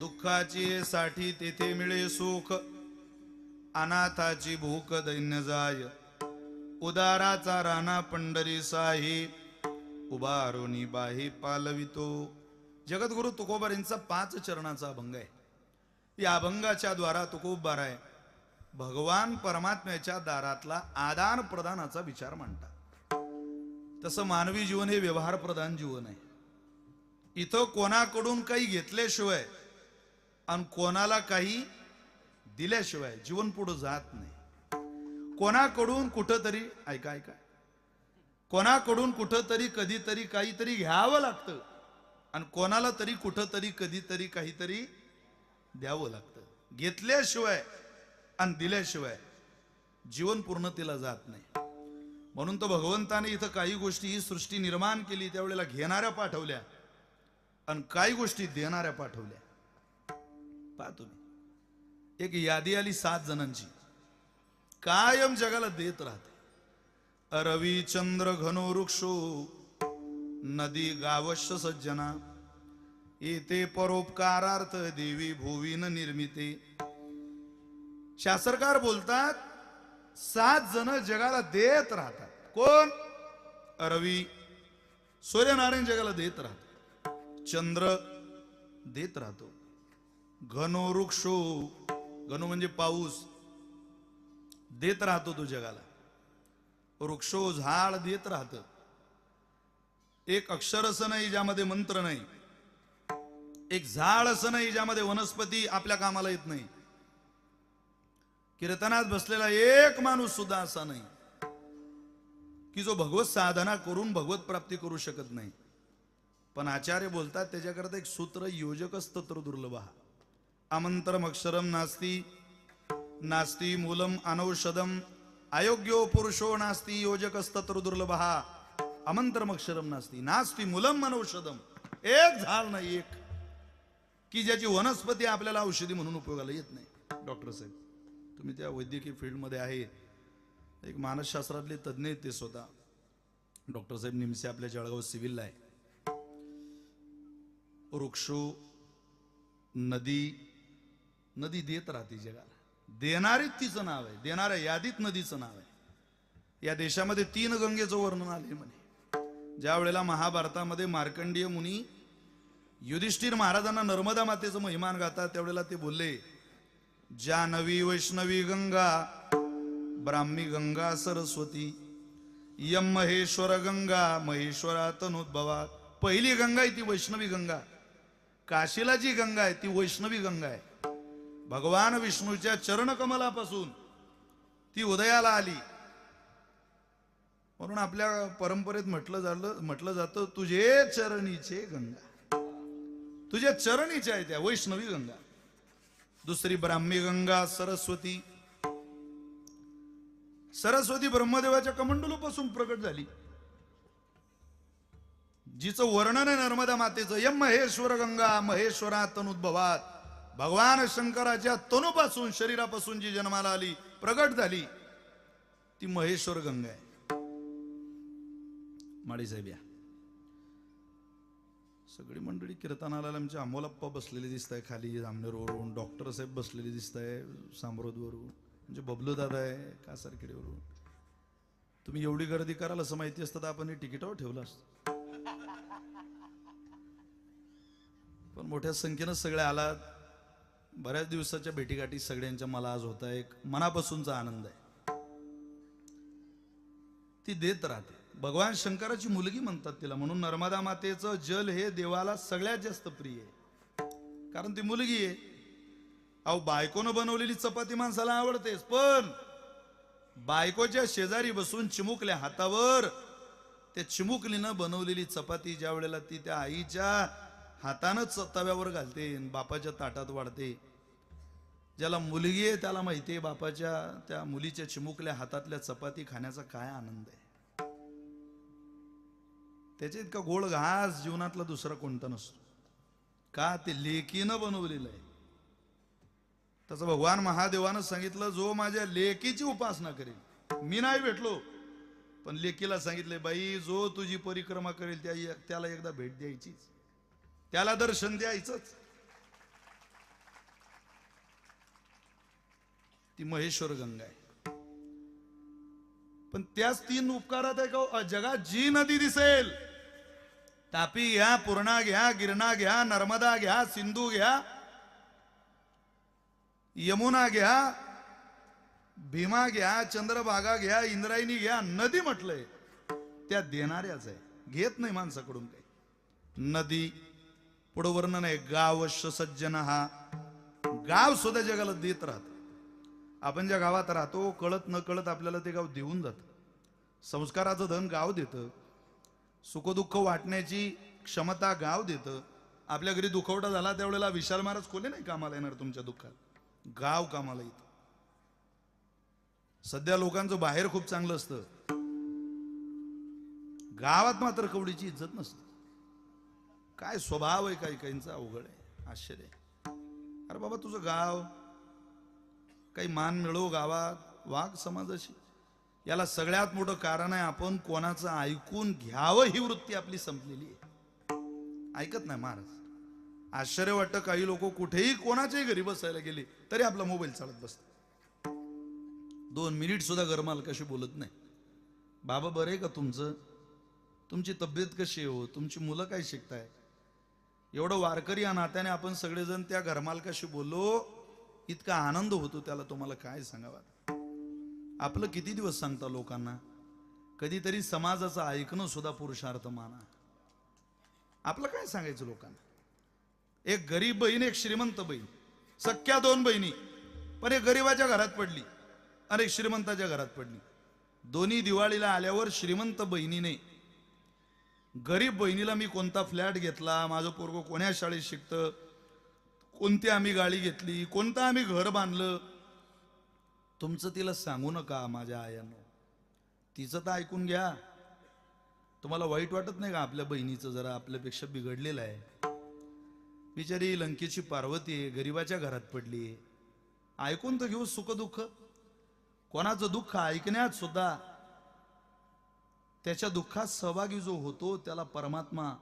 दुःखाची साठी तेथे मिळे सुख, अनाथाची भूक दैन्य जाय, उदाराचा राणा पंढरी साही, उभारोनी बाही पालवितो. जगद्गुरु तुकोबारांचा 5 चरणाचा अभंग आहे. या अभंगाच्या द्वारा तुकोबार आहे भगवान परमात्म्याच्या दारातला आदान प्रदानाचा विचार मांडतात. तसं मानवी जीवन हे व्यवहार प्रधान जीवन आहे. इथं कोणाकडून काही घेतल्याशिवाय आणि कोणाला काही दिल्याशिवाय जीवन पुढे जात नाही. कोणाकडून कुठंतरी ऐका कोणाकडून कुठंतरी कधीतरी काहीतरी घ्यावं लागतं आणि कोणाला तरी कुठंतरी कधीतरी काहीतरी द्यावं लागतं. घेतल्याशिवाय आणि दिल्याशिवाय जीवन पूर्णतेला जात नाही. म्हणून तर भगवंताने इथं काही गोष्टी ही सृष्टी निर्माण केली त्यावेळेला घेणाऱ्या पाठवल्या आणि काही गोष्टी देणाऱ्या पाठवल्या. पहा तुम्ही, एक यादी आली 7 जणांची, कायम जगाला देत राहते. रवी चंद्र घनो वृक्षो नदी गावश्य सज्जना, येते परोपकारार्थ देवी भुवीन निर्मिते. शास्त्रकार बोलतात 7 जण जगाला देत राहतात. कोण? रवी, सूर्यनारायण जगाला देत राहतो. चंद्र देत राहतो. घनो वृक्षो, घनो म्हणजे पाऊस, देत राहतो तो जगाला. वृक्षो झाड देत राहत. एक अक्षर असं नाही ज्यामध्ये मंत्र नाही, एक झाड असं नाही ज्यामध्ये वनस्पती आपल्या कामाला येत नाही. कीर्तनात बसलेला एक माणूस सुद्धा असा नाही की जो भगवत साधना करून भगवत प्राप्ती करू शकत नाही. पण आचार्य बोलतात त्याच्याकरता एक सूत्र, योजकस्तत्र दुर्लभ. अमंत्रम अक्षरम नास्ती, नास्ती मूलम अनौषधम, अयोग्यो पुरुषो नास्ती योजकस्तत्र दुर्लभ. अमंत्रम अक्षरम नास्ती, नास्ती मूलम अनौषधम. एक झाड नाही एक की ज्याची वनस्पती आपल्याला औषधी म्हणून उपयोगाला येत नाही. डॉक्टर साहेब, तुम्ही त्या वैद्यकीय फील्डमध्ये आहे, एक मानसशास्त्रातले तज्ज्ञ आहेत ते स्वतः. डॉक्टर साहेब निमसे आपल्या जळगाव सिव्हिलला आहे. वृक्षो, नदी, नदी देत राहते जगाला. देणारी तिचं नाव आहे, देणाऱ्या यादीत नदीचं नाव आहे. या देशामध्ये 3 गंगेचं वर्णन आले म्हणे. ज्या वेळेला महाभारतामध्ये मार्कंडीय मुनी युधिष्ठिर महाराजांना नर्मदा मातेचं महिमान गातात त्यावेळेला ते बोलले, जानवी वैष्णवी गंगा, ब्राह्मी गंगा सरस्वती, यम महेश्वर गंगा, महेश्वरा तनोद्भवा. पहिली गंगा आहे ती वैष्णवी गंगा. काशीला जी गंगा आहे ती वैष्णवी गंगा आहे. भगवान विष्णूच्या चरणकमलापासून ती उदयाला आली. म्हणून आपल्या परंपरेत म्हटलं जातं तुझे चरणीचे गंगा, तुझ्या चरणीच्या आहे त्या वैष्णवी गंगा. दुसरी ब्राह्मी गंगा सरस्वती. सरस्वती ब्रह्मदेवाच्या कमंडलूपासून प्रकट झाली, जिचं वर्णन आहे नर्मदा मातेचं. यम महेश्वर गंगा, महेश्वरा तनुद्भवात. भगवान शंकराच्या तनुपासून, शरीरापासून जी जन्माला आली, प्रगट झाली, ती महेश्वर गंगा आहे. माळी साहेब या सगळी मंडळी कीर्तनाला आमच्या अमोलप्पा बसलेले दिसत आहे खाली जामनेरवरून, डॉक्टर साहेब बसलेले दिसत आहे सांब्रोदवरून, म्हणजे बबलू दादा आहे कासारखेडवरून. तुम्ही एवढी गर्दी कराल असं माहिती असतं तर आपण हे तिकिटावर ठेवलं असतं. पण मोठ्या संख्येनं सगळे आलात. बऱ्याच दिवसाच्या भेटीगाठी सगळ्यांच्या मला आज होता. एक मनापासूनचा आनंद आहे. ती देत राहते. भगवान शंकराची मुलगी म्हणतात तिला, म्हणून नर्मदा मातेचं जल हे देवाला सगळ्यात जास्त प्रिय आहे, कारण ती मुलगी आहे. अहो, बायकोनं बनवलेली चपाती माणसाला आवडतेच, पण बायकोच्या शेजारी बसून चिमुकल्या हातावर त्या चिमुकलीनं बनवलेली चपाती ज्या वेळेला ती त्या आईच्या हातानंच तव्यावर घालते, बापाच्या ताटात वाढते. ज्याला मुलगी आहे त्याला माहिती आहे बापाच्या त्या मुलीच्या चिमुकल्या हातातल्या चपाती खाण्याचा काय आनंद आहे. त्याच्या इतका गोड घास जीवनातला दुसरा कोणता नसतो. का? ते लेकीनं बनवलेलं आहे. तसं भगवान महादेवानं सांगितलं, जो माझ्या लेकीची उपासना करेल, मी नाही भेटलो पण लेकीला सांगितले, बाई जो तुझी परिक्रमा करेल त्याला एकदा भेट द्यायचीच, त्याला दर्शन द्यायचंच. ती महेश्वर गंगा आहे. पण त्याच 3 उपकारात आहे का जगात जी नदी दिसेल, तापी घ्या, पूर्णा घ्या, गिरणा घ्या, नर्मदा घ्या, सिंधू घ्या, यमुना घ्या, भीमा घ्या, चंद्रभागा घ्या, इंद्रायणी घ्या, नदी म्हटलंय त्या देणाऱ्याच आहे, घेत नाही माणसाकडून काही. नदी पुढं वर्णन आहे, गावश्य सज्जन हा, गाव सुद्धा जगाला देत राहत. आपण ज्या गावात राहतो कळत न कळत आपल्याला ते गाव देऊन जात. संस्काराचं धन गाव देतं, सुखदुःख वाटण्याची क्षमता गाव देतं. आपल्या घरी दुखवटा झाला त्यावेळेला विशाल महाराज खोले नाही कामाला येणार तुमच्या दुःखात, गाव कामाला येतं. सध्या लोकांचं बाहेर खूप चांगलं असतं, गावात मात्र कवडीची इज्जत नसते. काय स्वभाव आहे काही काहींचा, अवघड आहे, आश्चर्य आहे. अरे बाबा तुझं गाव, काही मान मिळव गावात, वाघ समाजाशी. याला सगळ्यात मोठं कारण आहे आपण कोणाचं ऐकून घ्यावं ही वृत्ती आपली संपलेली आहे. ऐकत नाही महाराज. आश्चर्य वाटतं, काही लोक कुठेही कोणाच्याही घरी बसायला गेले तरी आपला मोबाईल चालत बसतात. 2 मिनिट सुद्धा घरमाल कशी बोलत नाही. बाबा बरे का तुमचं, तुमची तब्येत कशी आहे हो, तुमची मुलं काय शिकताय. एवढं वारकरी या नात्याने आपण सगळेजण त्या घरमालकाशी बोललो, इतका आनंद होतो त्याला तुम्हाला काय सांगावा. आपलं किती दिवस सांगता लोकांना, कधीतरी समाजाचं ऐकणं सुद्धा पुरुषार्थ माना. आपलं काय सांगायचं लोकांना. एक गरीब बहीण, एक श्रीमंत बहीण, सख्या 2 बहिणी, पण एक गरीबाच्या घरात पडली आणि एक श्रीमंताच्या घरात पडली. दोन्ही दिवाळीला आल्यावर श्रीमंत बहिणीने गरीब बहिणीला मी कोणता फ्लॅट घेतला, माझं पोरगं कोण्या शाळेत शिकतं, कोणती आम्ही गाडी घेतली, कोणतं आम्ही घर बांधलं, तुमचं तिला सांगू नका माझ्या आयांनो. तिचं तर ऐकून घ्या. तुम्हाला वाईट वाटत नाही का आपल्या बहिणीचं जरा आपल्यापेक्षा बिघडलेलं आहे. बिचारी लंकेची पार्वती आहे, गरीबाच्या घरात पडली. ऐकून तर घेऊ सुख दुःख. कोणाचं दुःख ऐकण्यात सुद्धा त्याच्या दुःखात सहभागी जो होतो त्याला परमात्मा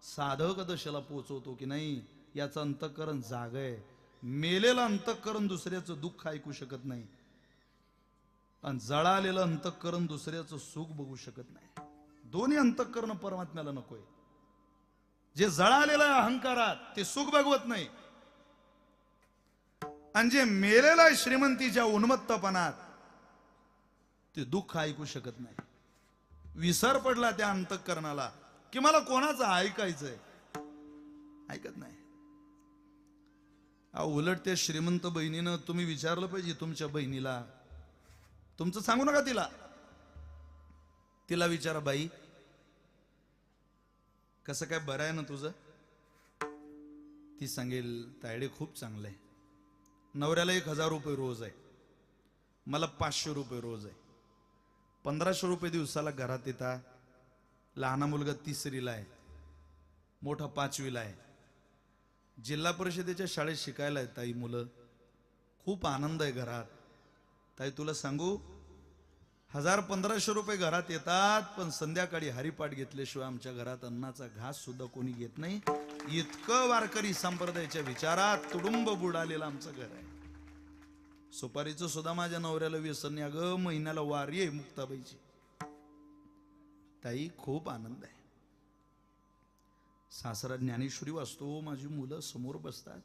साधक दशेला पोचवतो की नाही, याचं अंतःकरण जाग आहे. मेलेलं अंतःकरण दुसऱ्याचं दुःख ऐकू शकत नाही आणि जळालेलं अंतःकरण दुसऱ्याचं सुख बघू शकत नाही. दोन्ही अंतःकरण परमात्म्याला नकोय. जे जळालेलं आहे अहंकारात ते सुख बघवत नाही, आणि जे मेलेलं आहे श्रीमंतीच्या उन्मत्तपणात ते दुःख ऐकू शकत नाही. विसर पडला त्या अंतःकरणाला की मला कोणाचं ऐकायचंय, ऐकत नाही. उलट त्या श्रीमंत बहिणीनं तुम्ही विचारलं पाहिजे तुमच्या बहिणीला, तुमचं सांगू नका तिला. तिला विचारा, बाई कसं काय, बरं आहे ना तुझं. ती सांगेल तायडे खूप चांगलं आहे. नवऱ्याला 1000 रुपये रोज आहे, मला 500 रुपये रोज आहे. 1500 रुपये दिवसाला घरात येतात. लहान मुलगा 3रीला आहे, मोठा 5वीला आहे. जिल्हा परिषदेच्या शाळेत शिकायला आहे ताई मुलं. खूप आनंद आहे घरात. ताई तुला सांगू, 1000-1500 रुपये घरात येतात, पण संध्याकाळी हरिपाठ घेतल्याशिवाय आमच्या घरात अन्नाचा घास सुद्धा कोणी घेत नाही. इतकं वारकरी संप्रदायाच्या विचारात तुडुंब बुडालेलं आमचं घर आहे. सुपारीचं सुद्धा माझ्या नवऱ्याला व्यसन नाही. अगं महिन्याला वारी आहे मुक्ताबाईची. ताई खूप आनंद आहे. सासरा ज्ञानेश्वरी वाचतो, माझी मुलं समोर बसतात.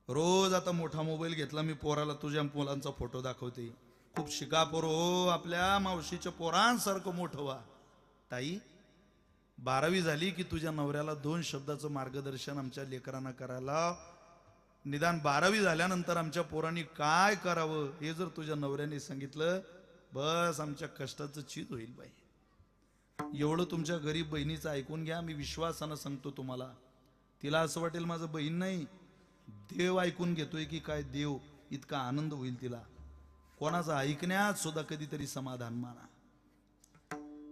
रोज आता मोठा मोबाईल घेतला मी, पोराला तुझ्या मुलांचा फोटो दाखवते. खूप शिका पोरो, आपल्या मावशीच्या पोरांसारखं मोठं व्हा. ताई 12वी झाली की तुझ्या नवऱ्याला 2 शब्दाचं मार्गदर्शन आमच्या लेकरांना करायला. निदान 12वी झाल्यानंतर आमच्या पोरांनी काय करावं हे जर तुझ्या नवऱ्याने सांगितलं, बस आमच्या कष्टाचं चीज होईल बाई. एवढं तुमच्या गरीब बहिणीचं ऐकून घ्या. मी विश्वासानं सांगतो तुम्हाला, तिला असं वाटेल माझं बहीण नाही, देव ऐकून घेतोय की काय, देव. इतका आनंद होईल तिला. कोणाचं ऐकण्यात सुद्धा कधीतरी समाधान माना.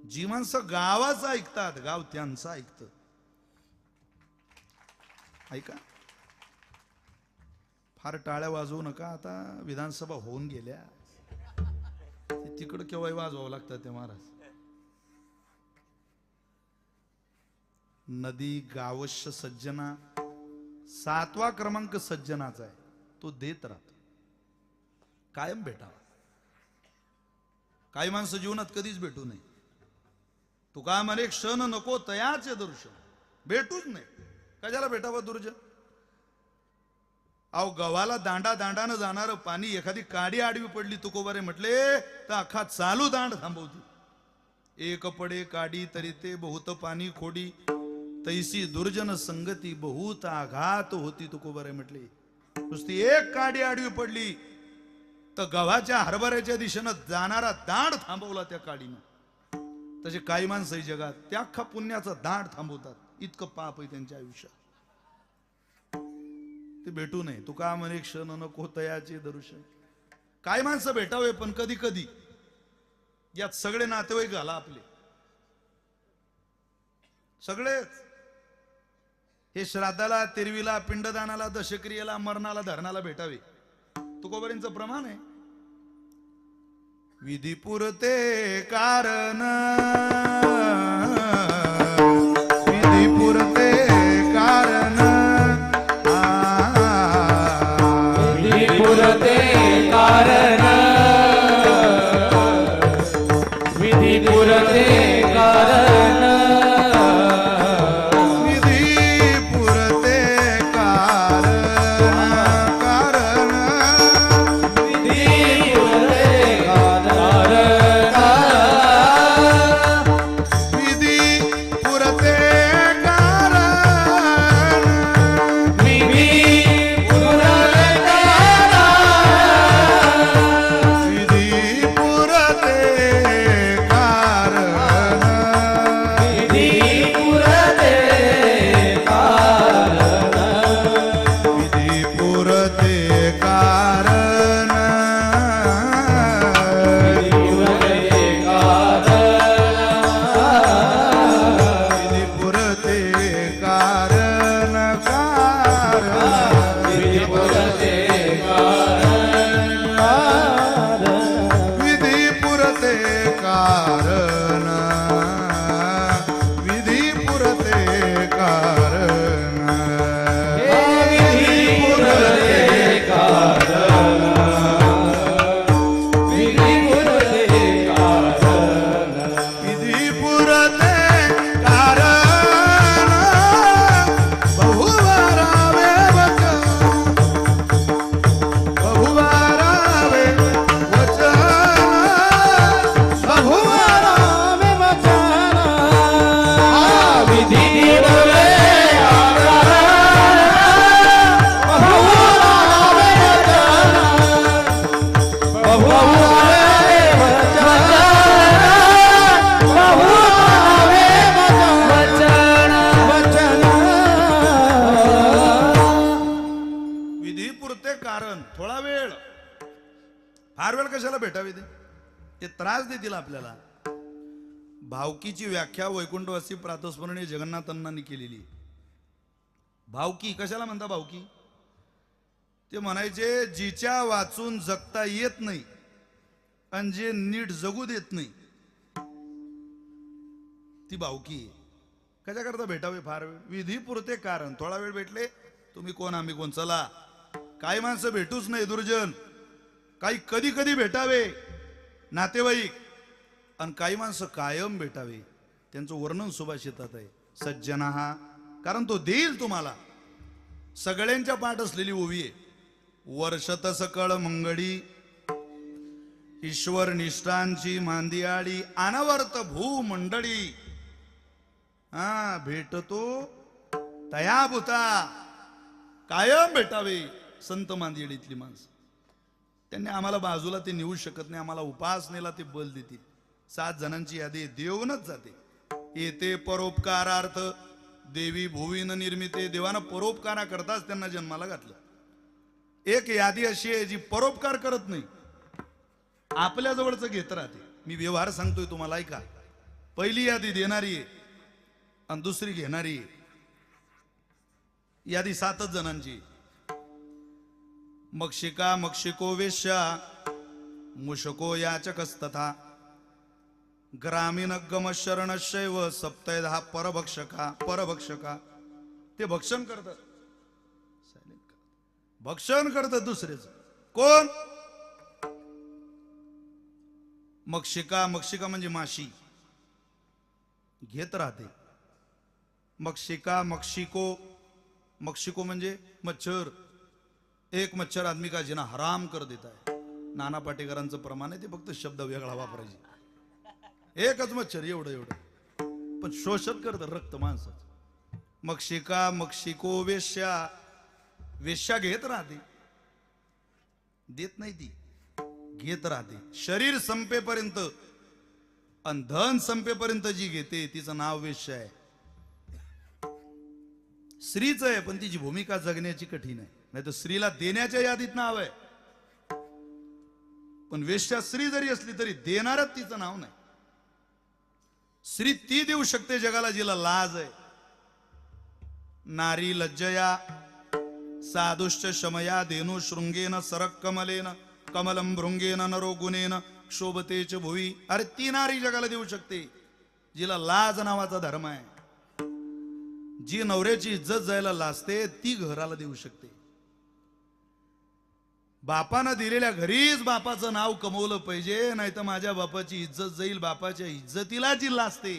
जी माणसं गावाचं ऐकतात, गाव त्यांचं ऐकतं. ऐका, फार टाळ्या वाजवू नका. आता विधानसभा होऊन गेल्या, तिकडं केव्हाही वाजवावं लागतं ते महाराज. नदी गावश्य सज्जना, 7वा क्रमांक सज्जनाचा आहे. तो देत राहतो. कायम भेटावा. काही माणसं जीवनात कधीच भेटू नये. तुका म्हणे क्षण नको तयाचे दर्शन. भेटूच नाही. कशाला भेटावं दुर्जन. अहो गव्हाला दांडा दांडानं जाणारं पाणी एखादी काडी आडवी पडली तुकोबारे म्हटले तर अख्खा चालू दांड थांबवती. एक पडे काडी तरी ते बहुत पाणी खोडी तैसी दुर्जन संगती बहुत आघात होती तुकोबारे म्हटले. नुसती एक काडी आडवी पडली तर गव्हाच्या हरभऱ्याच्या दिशेनं जाणारा दांड थांबवला त्या काडीनं. तसे काही माणसं जगात त्या अख्खा पुण्याचा दांड थांबवतात. इतकं पाप आहे त्यांच्या आयुष्यात. ते भेटू नये. तुका म्हणे क्षण नको तयाचे दर्शन. काय माणसं भेटावे पण कधी कधी यात सगळे नातेवाईक घाला आपले. सगळेच हे श्राद्धाला तेरवीला पिंडदानाला दशक्रियेला मरणाला धरणाला भेटावे. तुकोबारींचं प्रमाण आहे. विधी पुरते कारण विधी पुरते कारण विधी पुरते कारण विधी पुरते कारण विधी पुरते कारण विधी पुरते कारण विधी पुरते कारण विधी पुरते विधी पुरते कारण विधी पुरते कारण विधी पुरते कारण विधी पुरते कारण विधी पुरते विधी पुरते कारण विधी पुरते कारण विधी पुरते कारण विधी पुरते कारण विधी पुरते कारण बहुवारावे वचन बहुवारावे वचन बहुवारावे वचन विधी पुरते विधी पुरते कारण. थोडा वेळ फार वेळ कशाला भेटावे ते त्रास देतील आपल्याला. भावकीची व्याख्या वैकुंठवासी प्रातस्मरणीय जगन्नाथांनी केलेली. भावकी कशाला म्हणता भावकी. ते म्हणायचे जिच्या वाचून जगता येत नाही आणि जे नीट जगू देत नाही ती भावकी. कशा करता भेटावे फार वेळ. विधी पुरते कारण. थोडा वेळ भेटले तुम्ही कोण आम्ही कोण चला. काही माणसं भेटूच नाही दुर्जन. काही कधी कधी भेटावे नातेवाईक आणि काही माणसं कायम भेटावे. त्यांचं वर्णन सुभाषितात आहे. सज्जना हा कारण तो देईल तुम्हाला. सगळ्यांच्या पाठ असलेली ओवी आहे. वर्षत सकळ मंगळी ईश्वर निष्ठांची मांदियाळी अनवर्त भू मंडळी. हा भेटतो तयाभूता. कायम भेटावे संत मांदियाळीतली माणसं. त्यांनी आम्हाला बाजूला ते नेऊ शकत नाही. आम्हाला उपासनेला ते बल देतील. 7 जणांची यादी देऊनच जाते. येते परोपकारार्थ देवी भुवीन निर्मिते. देवानं परोपकारा करताच त्यांना जन्माला घातलं. एक यादी अशी आहे जी परोपकार करत नाही आपल्या जवळचं घेत राहते. मी व्यवहार सांगतोय तुम्हाला ऐका. पहिली यादी देणारी आहे आणि दुसरी घेणारी आहे. यादी 7 जणांची. मक्षिका मक्षिको वेश्या मुशको याचकस्तथा ग्रामीण गम शरणशैव सप्तैधा परभक्षका. परभक्षका ते भक्षण करतात. भक्षण करतं दुसरेच. कोण? मक्षिका. मक्षिका म्हणजे माशी घेत राहते. मक्षिका. मक्षिको. मक्षिको म्हणजे मच्छर. एक मच्छर आदमी का जिना हराम कर देता है. नाना पाटेकरांचं प्रमाण आहे, ते फक्त शब्द वेगळा वापरायचे. एकच मच्छर एवढं एवढं, पण शोषण करतं रक्त माणसाचं. मक्षिका. मक्षिको. वेश्या. वेश्या घेत राहते. देत नाही ती, घेत राहते. शरीर संपेपर्यंत आणि धन संपेपर्यंत जी घेते तिचं नाव वेश्या आहे. स्त्रीच आहे, पण तिची भूमिका जगण्याची कठीण आहे. नाही तर स्त्रीला देण्याच्या यादीत नाव आहे, पण वेश्या स्त्री जरी असली तरी देणारच तिचं नाव नाही. स्त्री ती देऊ शकते जगाला जिला लाज आहे. नारी लज्जया साधुश्च शमया धेनु शृंगेन सरक कमलेन कमलम भृंगेन नरो गुणेन शोभतेच भुवी. अरे ती नारी जगाला देऊ शकते जिला लाज नावाचा धर्म आहे. जी नवऱ्याची इज्जत जायला लाजते ती घराला देऊ शकते. बापानं दिलेल्या घरीच बापाचं नाव कमवलं पाहिजे, नाही तर माझ्या बापाची इज्जत जाईल. बापाच्या इज्जतीला जी लाजते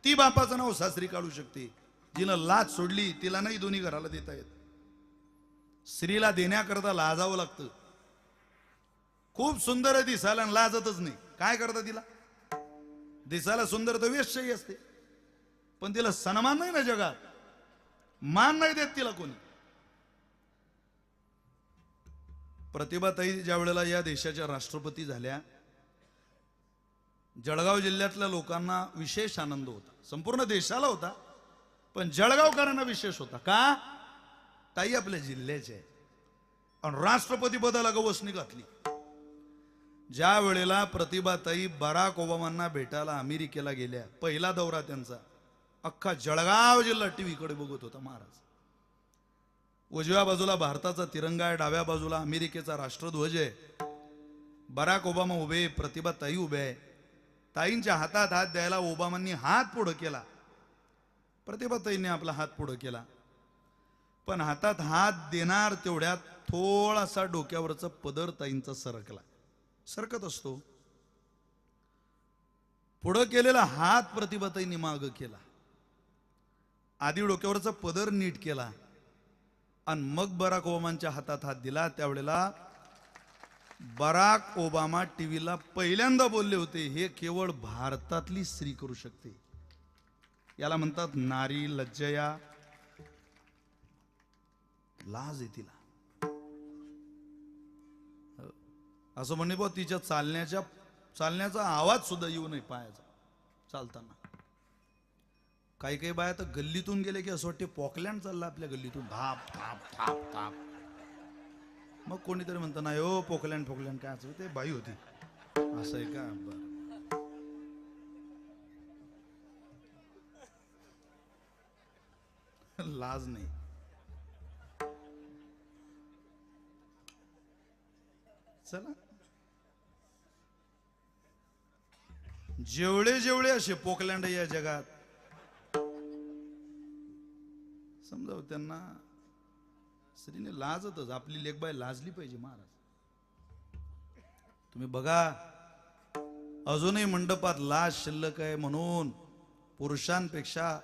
ती बापाचं नाव सासरी काढू शकते. जिनं लाज सोडली तिला नाही दोन्ही घराला देता येत. स्त्रीला देण्याकरता लाजावं लागतं. खूप सुंदर आहे दिसायला आणि लाजतच नाही. काय करता तिला? दिसायला सुंदर तर वेश्याही असते, पण तिला सन्मान नाही ना जगात. मान नाही देत तिला कोणी. प्रतिभाताई ज्या वेळेला या देशाच्या राष्ट्रपती झाल्या, जळगाव जिल्ह्यातल्या लोकांना विशेष आनंद होता. संपूर्ण देशाला होता, पण जळगावकरांना विशेष होता. का? ताई आपल्या जिल्ह्याचे आहे आणि राष्ट्रपती पदाला गवसणी घातली. ज्या वेळेला प्रतिभाताई बराक ओबामांना भेटायला अमेरिकेला गेल्या, पहिला दौरा त्यांचा, अख्खा जळगाव जिल्हा टीव्हीकडे बघत होता. महाराज उजव्या बाजूला भारताचा तिरंगा आहे, डाव्या बाजूला अमेरिकेचा राष्ट्रध्वज आहे. बराक ओबामा उभे, प्रतिभाताई उभे आहे. ताईंच्या हातात हात द्यायला ओबामांनी हात पुढं केला, प्रतिभाताईंनी आपला हात पुढं केला. पण हातात हात देणार तेवढ्यात थोडासा डोक्यावरचा पदर ताईंचा सरकला. सरकत असतो. पुढं केलेला हात प्रतिभाताईंनी मागं केला. आधी डोक्यावरचा पदर नीट केला आणि मग बराक ओबामांच्या हातात हात दिला. त्यावेळेला बराक ओबामा टीव्हीला पहिल्यांदा बोलले होते, हे केवळ भारतातली स्त्री करू शकते. याला म्हणतात नारी लज्जया. लाज आहे तिला. असं म्हणणे बघ, तिच्या चालण्याचा आवाज सुद्धा येऊ नये पायाचा चालताना. काही काही बाया तर गल्लीतून गेले की असं वाटते पॉकलँड चालला आपल्या गल्लीतून, धाप थाप थाप थाप. मग कोणीतरी म्हणतं नाही हो पोकलँड फोकलँड काय असं, ते बाई होती. असं आहे का? बरं. लाज नाही. चला, जेवढे जेवढे असे पोकलँड या जगात, समजाव त्यांना. स्त्रीने लाजतच. आपली लेकबाई लाजली पाहिजे. महाराज तुम्ही बघा, अजूनही मंडपात लाज शिल्लक आहे म्हणून पुरुषांपेक्षा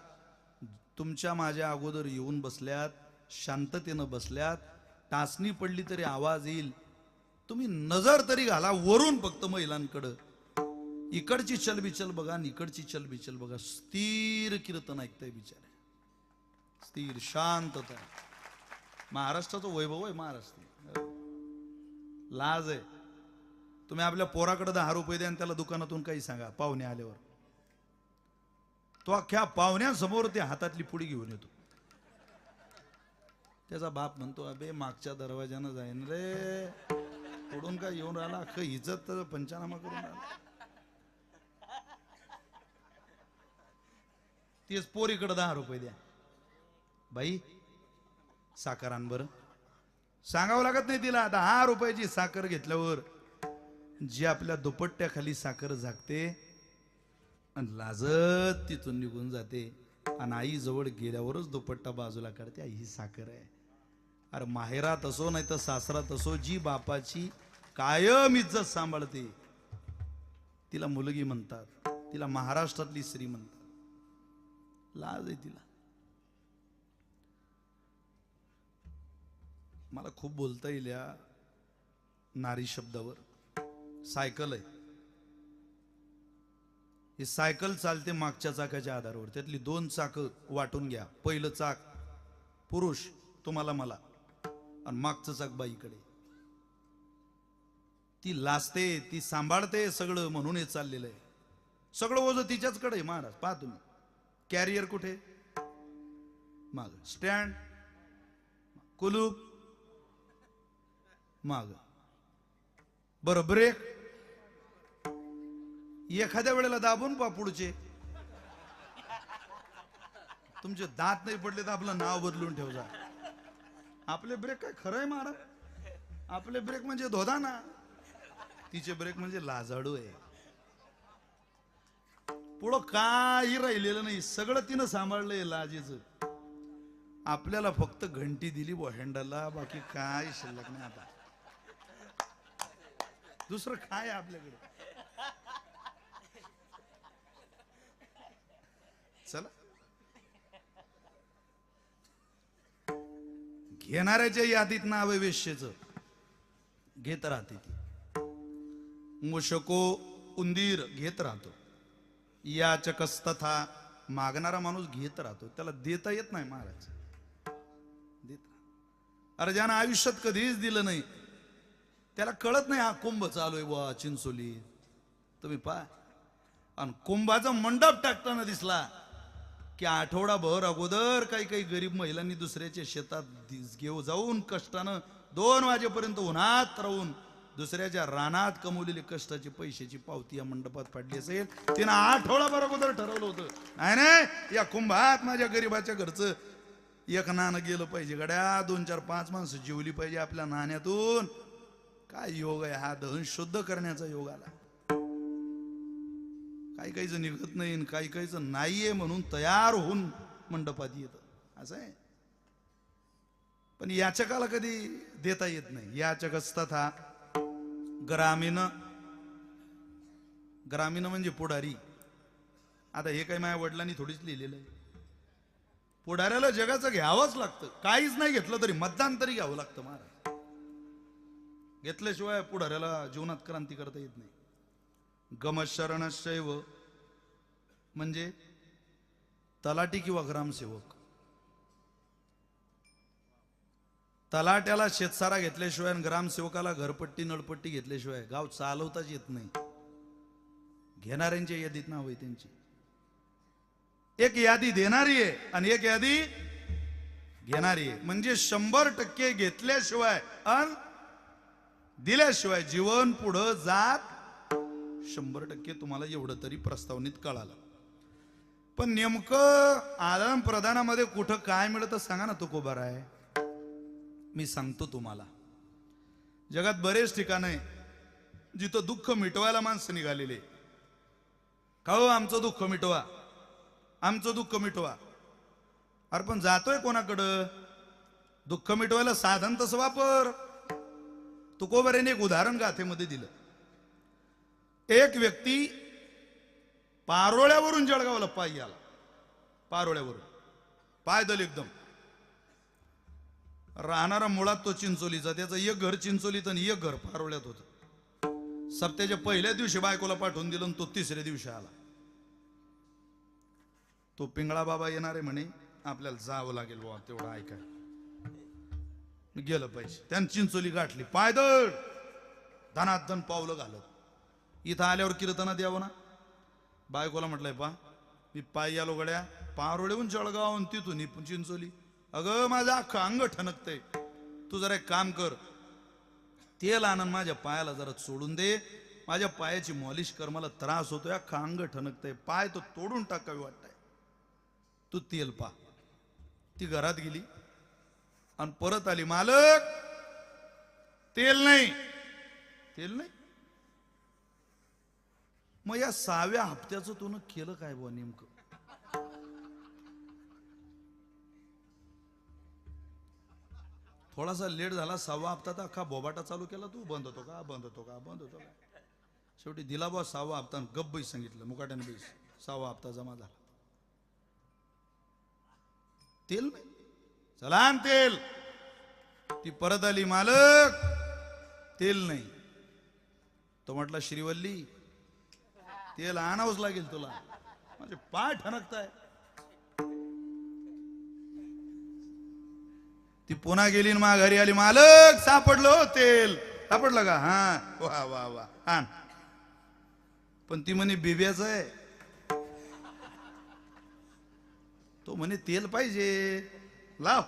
तुमच्या माझ्या अगोदर येऊन बसल्यात, शांततेनं बसल्यात. टाचणी पडली तरी आवाज येईल. तुम्ही नजर तरी घाला वरून फक्त महिलांकडं. इकडची चलबिचल बघा आणि इकडची चलबिचल बघा. स्थिर कीर्तन ऐकताय बिचारे, स्थिर शांतता. महाराष्ट्राचं वैभव आहे महाराष्ट्र. लाज आहे. तुम्ही आपल्या पोराकडे 10 रुपये द्या आणि त्याला दुकानातून काही सांगा, पाहुणे आल्यावर तो अख्ख्या पाहुण्यासमोर ते हातातली पुडी घेऊन येतो. त्याचा बाप म्हणतो, अबे मागच्या दरवाजानं जाईन रे, पुढून काय येऊन राहिला, अख्खं इज्जत तर पंचनामा करून राहिला. तेच पोरीकडे 10 रुपये द्या. बाई साखर आण बरं. सांगावं लागत नाही तिला. 10 रुपयाची साखर घेतल्यावर जी आपल्या दुपट्ट्याखाली साखर झाकते आणि लाजत तिथून निघून जाते आणि आई जवळ गेल्यावरच दुपट्टा बाजूला काढते, आई ही साखर आहे. अरे माहेरात असो नाही तर सासरात असो, जी बापाची कायम इज्जत सांभाळते तिला मुलगी म्हणतात, तिला महाराष्ट्रातली स्त्री म्हणतात. लाज आहे तिला. मला खूप बोलता येईल या नारी शब्दावर. सायकल आहे, ही सायकल चालते मागच्या चाकाच्या आधारावर. त्यातली 2 चाकं वाटून घ्या. पहिलं चाक पुरुष तुम्हाला मला, आणि मागचं चाक बाईकडे. ती लाजते, ती सांभाळते सगळं, म्हणून हे चाललेलं आहे. सगळं ओझं तिच्याचकडे आहे महाराज. पहा तुम्ही, कॅरियर कुठे, माग स्टँड, कुलूप माग, बरं ब्रेक एखाद्या वेळेला दाबून पा पुढचे. तुमचे दात नाही पडले तर आपलं नाव बदलून ठेव जा. आपले ब्रेक काय खरंय महाराज, आपले ब्रेक म्हणजे धोदा ना, तिचे ब्रेक म्हणजे लाजाडू आहे. पुढं काही राहिलेलं नाही, सगळं तिनं सांभाळलंय लाजेचं. आपल्याला फक्त घंटी दिली बो हँडलला, बाकी काय शिल्लक नाही. आता दुसरं काय आपल्याकडे. चला, घेणाऱ्याच्या यादीत नाव वेश्येचं घेत राहते ती. मुशको उंदीर घेत राहतो, याचकस्तथा मागणारा माणूस घेत राहतो. त्याला देता येत नाही महाराज, देत. अरे ज्यानं आयुष्यात कधीच दिलं नाही त्याला कळत नाही हा कुंभ चालू आहे वा चिंचोली. तुम्ही पहा, आणि कुंभाचा मंडप टाकताना दिसला की आठवडाभर अगोदर काही काही गरीब महिलांनी दुसऱ्याच्या शेतात घेऊ जाऊन कष्टानं 2 वाजेपर्यंत उन्हात राहून दुसऱ्याच्या रानात कमवलेली कष्टाची पैशाची पावती या मंडपात पाडली असेल. तिनं आठवडाभर अगोदर ठरवलं होतं, नाही नाही या कुंभात माझ्या गरीबाच्या घरचं एक नाणं गेलं पाहिजे, गड्या 2 4 5 माणसं जेवली पाहिजे आपल्या नाण्यातून. काय योग आहे हा, दहन शुद्ध करण्याचा योग आला. काही काहीचं निघत नाही, काही काहीचं नाहीये म्हणून तयार होऊन मंडपात येतं, असं आहे. पण याचकाला कधी देता येत नाही. याचकस्तथा ग्रामीण, ग्रामीण म्हणजे पुढारी. आता हे काही माझ्या वडिलांनी थोडीच लिहिलेलं आहे. पुढाऱ्याला जगाचं घ्यावंच लागतं, काहीच नाही घेतलं तरी मतदान तरी घ्यावं लागतं महाराज. घेतल्याशिवाय पुढाऱ्याला जीवनात क्रांती करता येत नाही. गमशरणशैव म्हणजे तलाठी किंवा ग्रामसेवक. तलाट्याला शेतसारा घेतल्याशिवाय आणि ग्रामसेवकाला घरपट्टी नळपट्टी घेतल्याशिवाय गाव चालवताच येत नाही. घेणाऱ्यांच्या यादीत नाव आहे त्यांची. एक यादी देणारी आहे आणि एक यादी घेणारी आहे. म्हणजे 100% घेतल्याशिवाय आणि दिल्याशिवाय जीवन पुढं जात 100%. तुम्हाला एवढं तरी प्रस्तावनेत कळालं. पण नेमकं आदान प्रदानामध्ये कुठं काय मिळतं सांगा ना तुकोबार आहे. मी सांगतो तुम्हाला, जगात बरेच ठिकाण आहे जिथं दुःख मिटवायला माणसं निघालेले. का हो आमचं दुःख मिटवा, आमचं दुःख मिटवा. अरे पण जातोय कोणाकडं? दुःख मिटवायला साधन तसं वापर. तुकोबाराने एक उदाहरण गाथेमध्ये दिलं. एक व्यक्ती पारोळ्यावरून जळगावला पायी आला. पारोळ्यावरून पायदल एकदम. राहणारा मुळात तो चिंचोलीचा, त्याचं एक घर चिंचोलीत आणि एक घर पारोळ्यात होतं. सप्त्याच्या पहिल्या दिवशी बायकोला पाठवून दिलं आणि तो 3ऱ्या दिवशी आला. तो पिंगळा बाबा येणार आहे म्हणे, आपल्याला जावं लागेल बाबा तेवढं ऐकाय. गेलं पाहिजे. त्यानं चिंचोली गाठली पायदळ, धनाधन पावलं घालत. इथं आल्यावर कीर्तना द्यावं ना. बायकोला म्हटलंय पा मी पायी आलो गड्या, पारोळेहून जळगाव आणि तिथून चिंचोली. अगं माझं अख्खं अंग ठणकतंय, तू जरा एक काम कर, तेल आणून माझ्या पायाला जरा सोडून दे, माझ्या पायाची मॉलिश कर, मला त्रास होतोय, अख्खं अंग ठणकतंय, पाय तो तोडून टाकावी वाटतंय, तू तेल पा. ती घरात गेली आणि परत आली, मालक तेल नाही, तेल नाही. मग या 6व्या हप्त्याचं तू केलं काय बुवा नेमकं? थोडासा लेट झाला, 6वा हप्ता तर अख्खा बोबाटा चालू केला तू. बंद होतो का, बंद होतो का, बंद होतो का. शेवटी दिला बा 6वा हप्ता. गप बैस सांगितलं मुकाट्याने बैस. 6वा हप्ता जमा झाला. तेल नाही. चला आण तेल. ती परत आली, मालक तेल नाही. तो म्हटला श्रीवल्ली तेल आणावंच लागेल तुला. म्हणजे पाय ठणकताय. ती पुन्हा गेली ना घरी आली, मालक सापडलो तेल. सापडलं का? हा, वा वा वा, आण. पण ती म्हणे बिब्याच आहे. तो म्हणे तेल पाहिजे, लाव.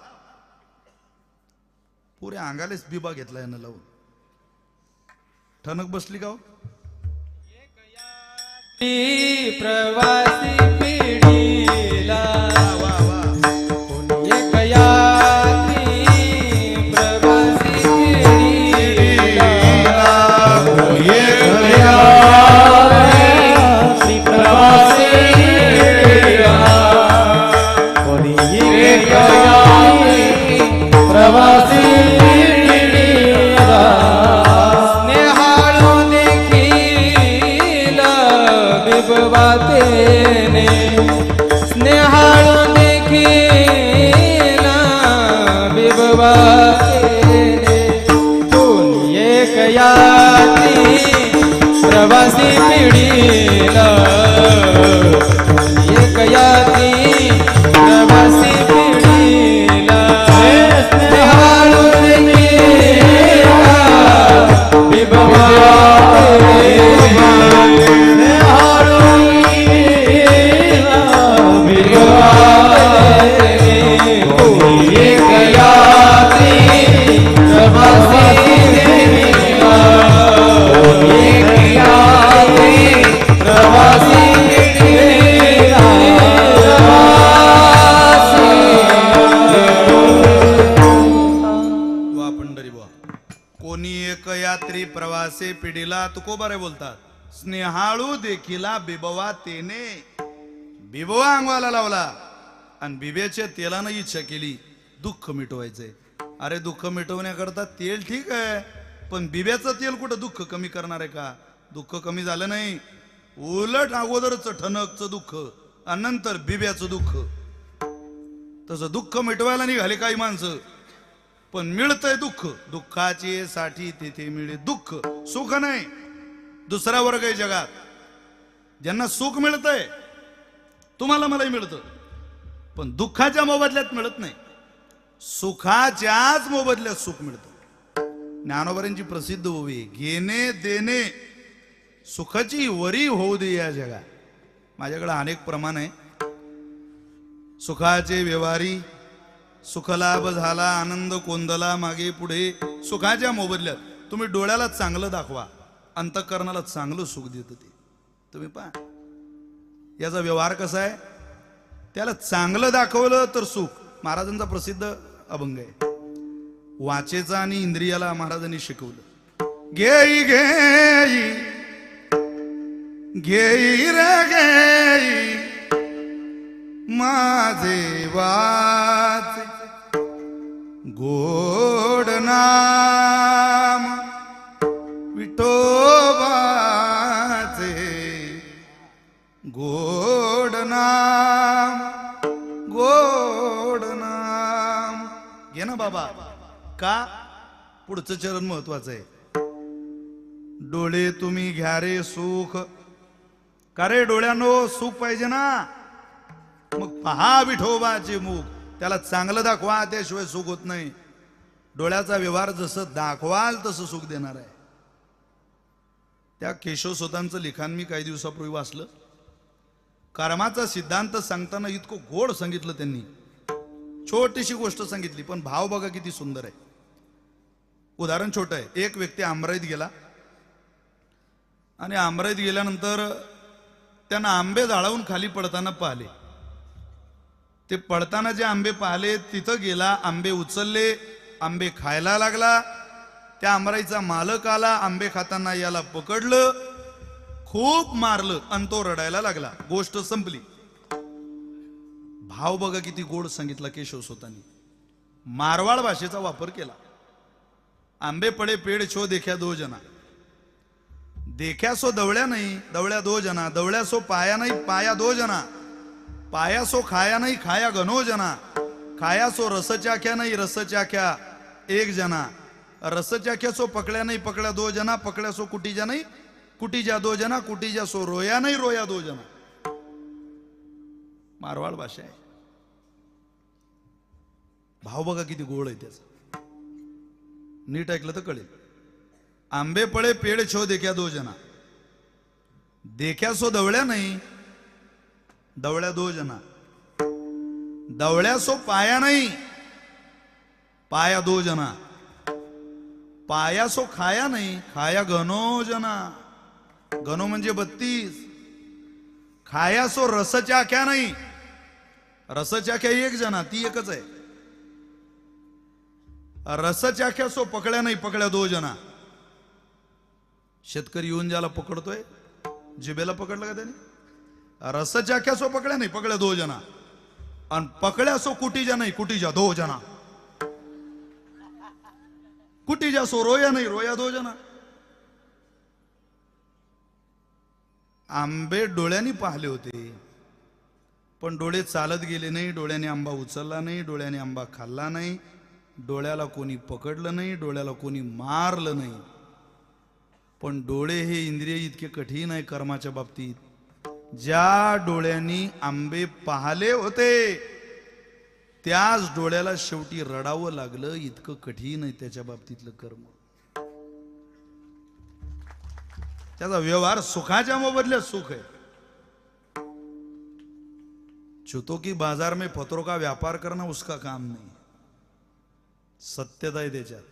पुऱ्या अंगालेच बिबा घेतला यानं लावून. ठणक बसली का हो? प्रवासी पिढीला वा वा. एक यात्री प्रवासी पिढीला एक यात्री प्रवासी पिढीला कोणी एक यात्री प्रवासी पिढीला स्नेहाळू देखील बिबवातेने स्नेहाळू देखील बिबवातेने कोणी एक यात्री प्रवासी पिढीला एक यात्री प्रवासी पिढीला स्नेहाळू देखील बिबवातेने वा पंढरी बुवा. कोणी एक यात्री प्रवासी पिढीला तुकोबा रे बोलतात. स्नेहाळू देखिला बिबवा तेने. बिबवा अंगवाला लावला आणि बिब्याच्या तेलानं इच्छा केली दुःख मिटवायचंय. अरे दुःख मिटवण्याकरता तेल ठीक आहे, पण बिब्याचं तेल कुठं दुःख कमी करणार आहे का? दुःख कमी झालं नाही, उलट अगोदरच ठणकचं दुःख आणि नंतर बिब्याचं दुःख. तसं दुःख मिटवायला निघाले काही माणसं, पण मिळतंय दुःख. दुःखाचे साठी तेथे मिळे दुःख. सुख नाही. दुसरा वर्ग आहे जगात ज्यांना सुख मिळतंय. तुम्हाला मलाही मिळतं, पण दुःखाच्या मोबदल्यात मिळत नाही. सुखाच्याच मोबदल्यात सुख मिळतं. ज्ञानोबांची प्रसिद्ध ओवी, घेणे देणे सुखाची वरी होऊ दे या जगात. माझ्याकडे अनेक प्रमाण आहे. सुखाचे व्यवहारी, सुखलाभ झाला, आनंद कोंदला मागे पुढे. सुखाच्या मोबदल्यात तुम्ही डोळ्याला चांगलं दाखवा, अंतःकरणाला चांगलं सुख देतं ते. तुम्ही पहा याचा व्यवहार कसा आहे. त्याला चांगलं दाखवलं तर सुख. महाराजांचा प्रसिद्ध अभंग आहे. वाचेचा आणि इंद्रियाला महाराजांनी शिकवलं. घेई घेई घेई रे घेई माझे वाचे गोड नाम विठोबाचे. गोड नाम गोड नाम. घे ना बाबा. का? पुढचं चरण महत्वाचं आहे. डोळे तुम्ही घ्या रे सुख. का रे डोळ्यानो, सुख पाहिजे ना, मग पहा विठोबाचे मुख. त्याला चांगलं दाखवा, त्याशिवाय सुख होत नाही. डोळ्याचा व्यवहार जसं दाखवाल तसं सुख देणार आहे. त्या केशव सुतांचं लिखाण मी काही दिवसापूर्वी वाचलं. कर्माचा सिद्धांत सांगताना इतकं गोड सांगितलं त्यांनी. छोटीशी गोष्ट सांगितली, पण भाव बघा किती सुंदर आहे. उदाहरण छोटं आहे. एक व्यक्ती आमराईत गेला आणि आमराईत गेल्यानंतर त्यांना आंबे झाडावून खाली पडताना पाहिले. ते पडताना जे आंबे पाहिले तिथं गेला, आंबे उचलले, आंबे खायला लागला. त्या आंबराईचा मालक आला, आंबे खाताना याला पकडलं, खूप मारलं आणि तो रडायला लागला. गोष्ट संपली. भाव बघा किती गोड सांगितला केशव सुतांनी. मारवाड भाषेचा वापर केला. आंबे पडे पेड़ छो देखा दो जना, देखा सो दवळ्या नाही दवळ्या दो जना, दवळ्या सो पाया नाही पाया दो जना, पाया सो खाया नाही खाया गनो जना, खाया सो रस चाख्या नाही रस चाख्या एक जना, रस चाख्या सो पकड्या नाही पकड्या दो जना, पकड्या सो कुटीजा नाही कुटीजा दो जना, कुटीजा सो रोया नाही रोया दो जना. मारवाड भाषा आहे. भाव बघा किती गोड आहे त्याचा, नीट ऐकलं तर कळेल. आंबे पळे पेड़ छो देखा दो जना, देखा सो दवळ्या नाही दवळ्या दो जना, दवळ्या सो पाया नाही पाया दो जना, पाया सो खाया नाही खाया घनो जना, घनो म्हणजे 32, खाया सो रस चाख्या नाही रस चाख्या एक जना ती एकच आहे, रस चाख्या सो पकड्या नाही पकड्या दो जना. शेतकरी येऊन ज्याला पकडतोय जिबेला पकडलं का त्याने, रस चाख्या सो पकड्या नाही पकड्या दो जना, आणि पकड्या सो कुटीजा नाही कुटीजा दो जना, कुटीजा सो रोया नाही रोया दो जना. आंबे डोळ्यांनी पाहिले होते पण डोळे चालत गेले नाही, डोळ्याने आंबा उचलला नाही, डोळ्याने आंबा खाल्ला नाही, डोळ्याला कोणी पकडलं नाही, डोळ्याला कोणी मारलं नाही. पण डोळे हे इंद्रिय इतके कठीण आहे कर्माच्या बाबतीत. ज्या डोळ्यांनी आंबे पाहिले होते त्याच डोळ्याला शेवटी रडावं लागलं, इतकं कठीण आहे त्याच्या बाबतीतलं कर्म. त्याचा व्यवहार सुखाच्या मोबदल्यात सुख आहे. चुतो की बाजार में पत्रों का व्यापार करना उसका काम नहीं, सत्यता आहे त्याच्यात.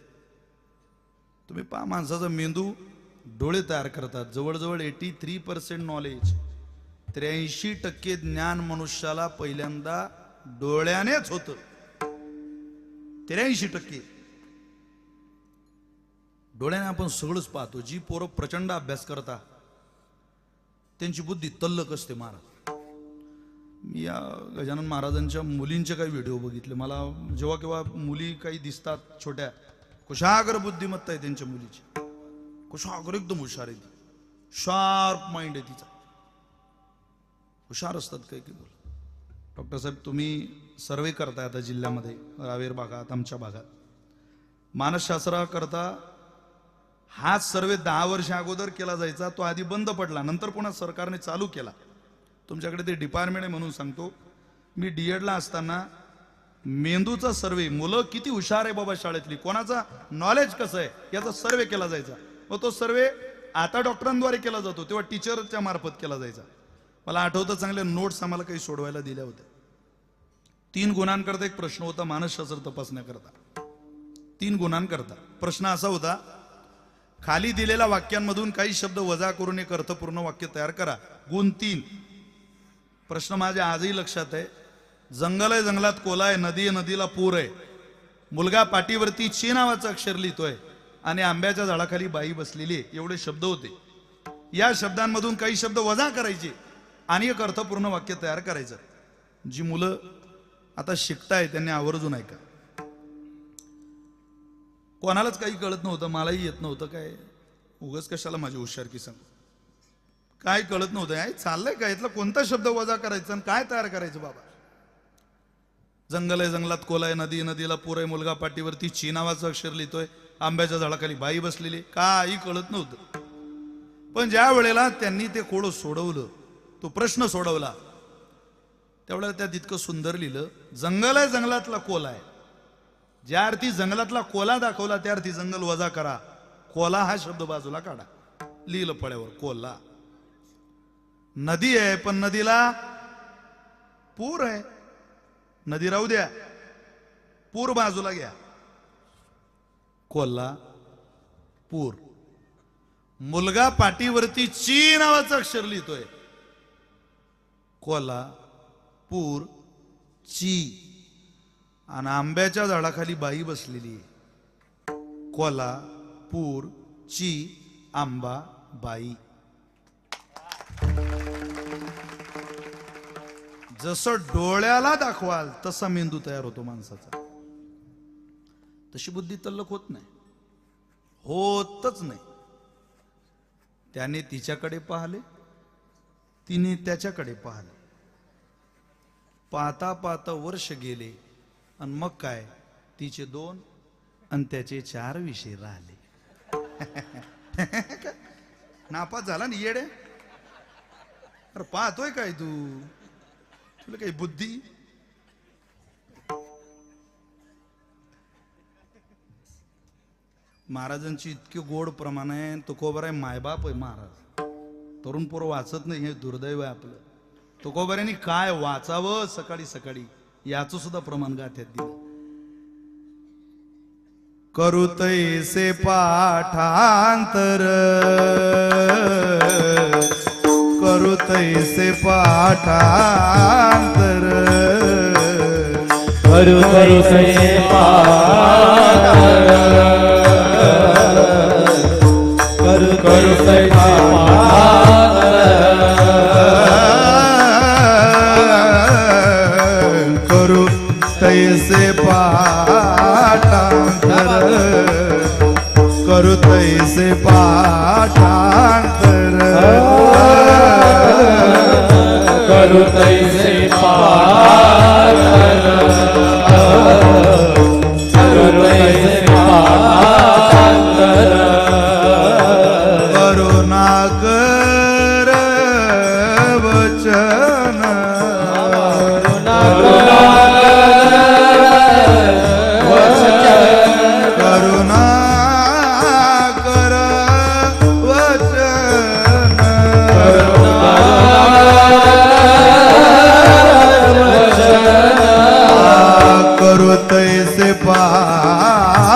तुम्ही पहा माणसाचा मेंदू डोळे तयार करतात. जवळजवळ 83% नॉलेज, 83% ज्ञान मनुष्याला पहिल्यांदा डोळ्यानेच होतं. 83% डोळ्याने आपण सगळंच पाहतो. जी पोरं प्रचंड अभ्यास करता त्यांची बुद्धी तल्लक असते. महाराज, मी या गजानन महाराजांच्या मुलींचे काही व्हिडिओ बघितले. मला जेव्हा केव्हा मुली काही दिसतात छोट्या, कुशाग्र बुद्धिमत्ता आहे त्यांच्या मुलीची, कुशाग्र एकदम हुशार आहे ती, शार्प माइंड आहे तिचा, हुशार असतात काही की. बोल डॉक्टर साहेब, तुम्ही सर्वे करताय आता जिल्ह्यामध्ये, रावेर भागात, आमच्या भागात मानसशास्त्रा करता. हाच सर्वे 10 वर्ष अगोदर केला जायचा, तो आधी बंद पडला, नंतर पुन्हा सरकारने चालू केला. तुमच्याकडे ते डिपार्टमेंट आहे म्हणून सांगतो. मी डीएडला असताना मेंदूचा सर्वे, मुलं किती हुशार आहे बाबा शाळेतली, कोणाचा नॉलेज कसं आहे याचा सर्वे केला जायचा. मग तो सर्वे आता डॉक्टरांद्वारे केला जातो, तेव्हा टीचरच्या मार्फत केला जायचा. मला आठवतं चांगल्या नोट्स आम्हाला काही सोडवायला दिल्या होत्या. 3 गुणांकरता एक प्रश्न होता मानसशास्त्र तपासण्याकरता. 3 गुणांकरता प्रश्न असा होता, खाली दिलेल्या वाक्यांमधून काही शब्द वजा करून एक अर्थपूर्ण वाक्य तयार करा. गुण 3. प्रश्न माझ्या आजही लक्षात आहे. जंगल आहे जंगलात कोला आहे, नदी आहे नदीला पूर आहे, मुलगा पाठीवरती ची नावाचं अक्षर लिहितोय आणि आंब्याच्या झाडाखाली बाई बसलेली आहे, एवढे शब्द होते. या शब्दांमधून काही शब्द वजा करायचे आणि एक अर्थपूर्ण वाक्य तयार करायचं. जी मुलं आता शिकताय त्यांनी आवर्जून ऐका. कोणालाच काही कळत नव्हतं, मलाही येत नव्हतं. काय उगाच कशाला माझी हुशारकी सांग, काय कळत नव्हतं. चाललंय काय, यातला कोणता शब्द वजा करायचा आणि काय तयार करायचं बाबा. जंगल आहे जंगलात कोला आहे, नदी नदीला पूर आहे, मुलगा पाठीवरती ची नावाचं अक्षर लिहितोय, आंब्याच्या झाडाखाली बाई बसलेली, काही कळत नव्हतं. पण ज्या वेळेला त्यांनी ते कोडं सोडवलं, तो प्रश्न सोडवला, त्यावेळेला त्यात इतकं सुंदर लिहिलं, जंगल आहे जंगलातला कोला आहे. ज्या अर्थी जंगलातला कोला दाखवला त्या अर्थी जंगल वजा करा, कोला हा शब्द बाजूला काढा. लिहिलं फळ्यावर कोला. नदी आहे पण नदीला पूर आहे, नदी राहू द्या, पूर बाजूला घ्या. कोल्हा पूर. मुलगा पाठीवरती ची नावाचं अक्षर लिहितोय, कोल्हा पूर ची. आणि आंब्याच्या झाडाखाली बाई बसलेली, कोल्हा पूर ची आंबा बाई. जसं डोळ्याला दाखवाल तसा मेंदू तयार होतो माणसाचा. तशी बुद्धी तल्लख होत नाही, होतच नाही. त्याने तिच्याकडे पाहिले, तिने त्याच्याकडे पाहिले. पाहता पाहता वर्ष गेले आणि मग काय, तिचे 2 आणि त्याचे 4 विषय राहिले. नापास झाला ना येडे. अरे पाहतोय काय तू, तुला काही बुद्धी. महाराजांची इतकी गोड प्रमाण आहे. तुकोबर आहे मायबाप आहे महाराज. तरुण पोर वाचत नाही, हे दुर्दैव आहे आपलं. तुकोबऱ्यांनी काय वाचावं सकाळी सकाळी याचं सुद्धा प्रमाण गाथ्यात दिलं. करू तैसे पाठांतर, करू तैसे पाठांतर, करू तैसे पाठांतर, करू तैसे पाठांतर, करू तैसे पाठांतर, करू तैसे पाठांतर, करू तैसे पाठांतर, करू तैसे पाठांतर, करुणा कर वचन, करुणा कर वचन, करू तैसे पाठांतर,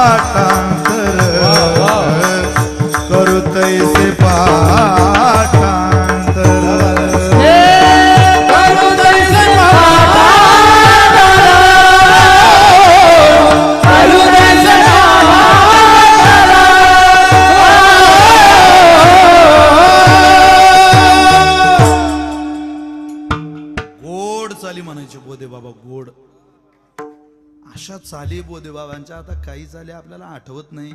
करू तैसे पाठांतर, करू तैसे पाठांतर, करू तैसे गोड चाली म्हणायचे बोधे बाबा, गोड. अशा चाली बोधे बाबांच्या आता काही चाली आपल्याला आठवत नाही.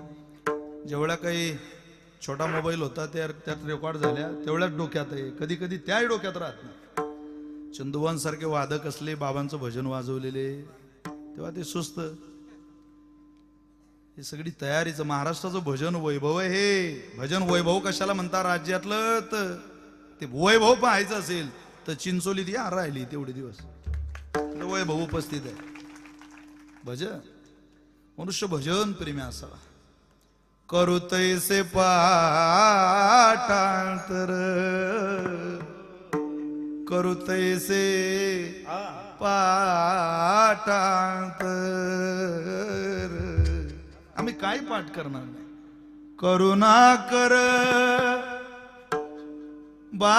जेवढ्या काही छोटा मोबाईल होता त्यात रेकॉर्ड झाल्या तेवढ्याच डोक्यात आहे. कधी कधी त्याही डोक्यात राहत नाही. चंदुवान सारखे वादक असले, बाबांचं भजन वाजवलेले, तेव्हा ते सुस्त. हे सगळी तयारीचं महाराष्ट्राचं भजन वैभव आहे. हे भजन वैभव कशाला म्हणता राज्यातलं, तर ते वैभव पाहायचं असेल तर चिंचोलीत या राहिली तेवढे दिवस, वैभव उपस्थित आहे. भजन मनुष्य भजन प्रेमी असावा. करू तैसे पाठांतर, करू तैसे पाठांतर. आम्ही काय पाठ करणार नाही. करुणा कर भाषण,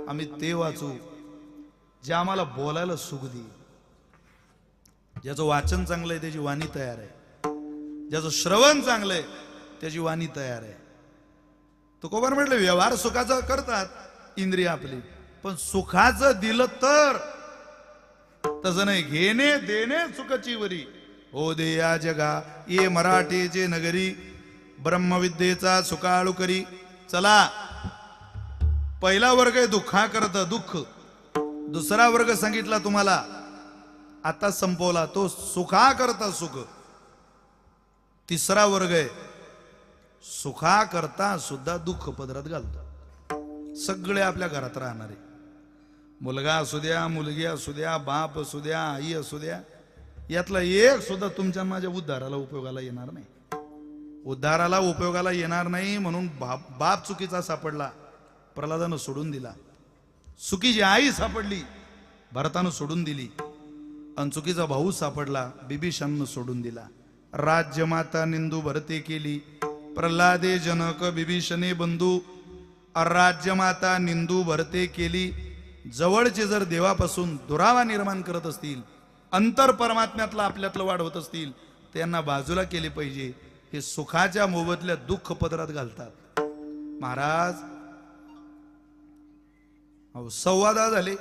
आम्ही ते वाचू जे आम्हाला बोलायला सुख दे. ज्याचं वाचन चांगलं आहे त्याची वाणी तयार आहे, ज्याचं श्रवण चांगलं आहे त्याची वाणी तयार आहे. तुकोबार म्हटलं व्यवहार सुखाचा करतात इंद्रिय आपली, पण सुखाचं दिलं तर तसं नाही. घेणे देणे सुखाची वरी हो दे या जगा ये मराठीचे नगरी, ब्रह्मविद्येचा सुकाळू करी. चला, पहिला वर्ग आहे दुःखा करता दुःख, दुसरा वर्ग सांगितला तुम्हाला आता संपवला तो सुखा करता सुख. तिसरा वर्ग आहे सुखा करता सुद्धा दुःख पदरात घालतो. सगळे आपल्या घरात राहणारे, मुलगा असू द्या, मुलगी असू द्या, बाप असू द्या, आई असू द्या, यातला एक सुद्धा तुमच्या माझ्या उद्धाराला उपयोगाला येणार नाही. उद्धाराला उपयोगाला येणार नाही म्हणून बाप चुकीचा सापडला, प्रल्हादानं सोडून दिला. चुकीची आई सापडली, भरतानं सोडून दिली. आणि चुकीचा भाऊ सापडला, बिभीषणानं सोडून दिला. राज्यमाता निंदू भरते केली, प्रल्हादे जनक बिभीषणे बंधू. राज्यमाता निंदू भरते केली. जवळचे जर देवापासून दुरावा निर्माण करत असतील, अंतर परमात्म्यातला आपल्यातलं वाढवत असतील, त्यांना बाजूला केले पाहिजे. हे सुखाच्या मोबदल्यात दुःख पदरात घालतात. महाराज अहो 10:15 झाले,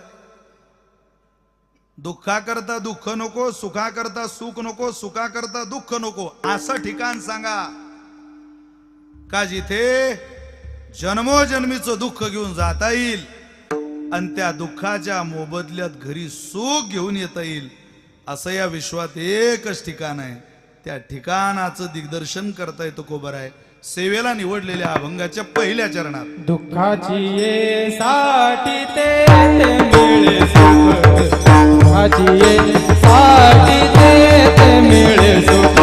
दुःखाकरता दुःख नको, सुखाकरता सुख नको, सुखाकरता दुःख नको, असं ठिकाण सांगा का जिथे जन्मोजन्मीचं दुःख घेऊन जाता येईल आणि त्या दुःखाच्या मोबदल्यात घरी सुख घेऊन येता येईल. असं या विश्वात एकच ठिकाण आहे. त्या ठिकाणाचं दिग्दर्शन करताय तुकोबर आहे सेवेला निवडलेल्या अभंगाच्या पहिल्या चरणात. दुःखाची ये साठी ते मिळे सुख, दुःखाची ये साठी ते मिळे सुख,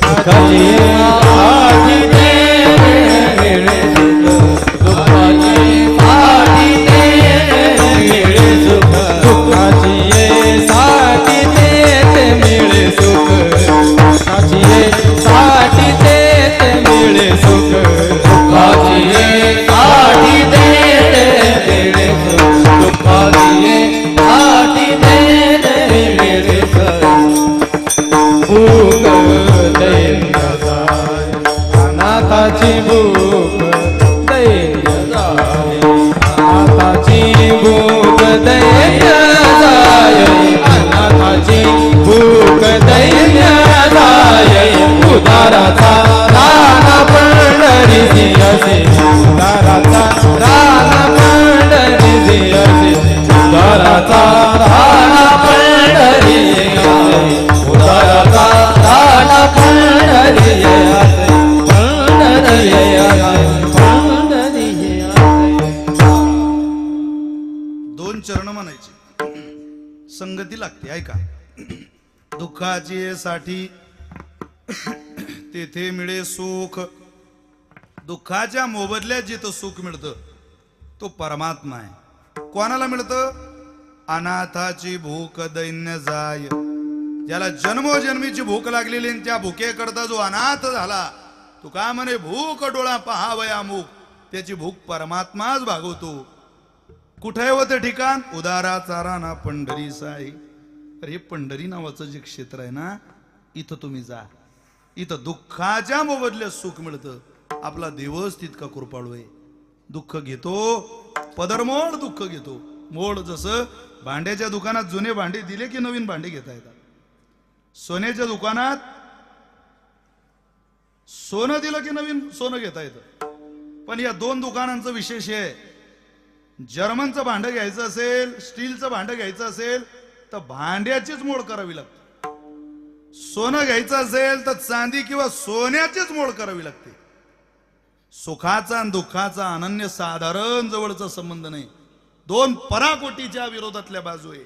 दुःखाची ये साठी ते मिळे सुख, दुःखाची साठी ते मिळे सुख, दुःखाची ये साठी ते मिळे सुख, दुःखाची ये साठी ते मिळे सुख, दुःखाची ये साठी ते मिळे सुख, दुःखाची ये साठी ते मिळे सुख. भूक दैन्य जाय, अनाथाची भूक दैन्य जाय, अनाथाची भूक दैन्य जाय, अनाथाची भूक दैन्य जाय, उदाराचा राणा पंढरीसी असे, उदाराचा राणा पंढरीसी असे, उदाराचा राणा पंढरीसी असे, उदाराचा राणा पंढरीसी असे, पंढरीसी असे, पंढरीसी असे. दोन चरण म्हणायचे, संगती लागते. ऐका. दुःखाची ये साठी तेथे मिळे सुख, दुःखाच्या मोबदल्यात जिथं सुख मिळतं तो परमात्मा आहे. कोणाला मिळतं? अनाथाची भूक दैन्य जाय. ज्याला जन्मोजन्मीची भूक लागलेली आणि त्या भुकेकरता जो अनाथ झाला, तू का म्हणे भूक डोळा पहावया मुख, त्याची भूक परमात्माच भागवतो. कुठे आहे व ते ठिकाण? उदाराचा राणा पंढरी साई. अरे हे पंढरी नावाचं जे क्षेत्र आहे ना, इथं तुम्ही जा. इथं दुःखाच्या मोबदल्यात सुख मिळतं. आपला दिवस तितका कृपाळू आहे. दुःख घेतो, पदरमोड दुःख घेतो. मोड जसं भांड्याच्या दुकानात जुने भांडे दिले की नवीन भांडे घेता येतात. सोन्याच्या दुकानात सोनं दिलं की नवीन सोनं घेता येतं. पण या दोन दुकानांचं विशेष आहे, जर्मनचं भांडं घ्यायचं असेल, स्टीलचं भांडं घ्यायचं असेल तर भांड्याचीच मोड करावी लागते. सोनं घ्यायचं असेल तर चांदी किंवा सोन्याचीच मोड करावी लागते. सुखाचा आणि दुःखाचा अनन्य साधारण जवळचा संबंध नाही. दोन पराकोटीच्या विरोधातल्या बाजू आहे.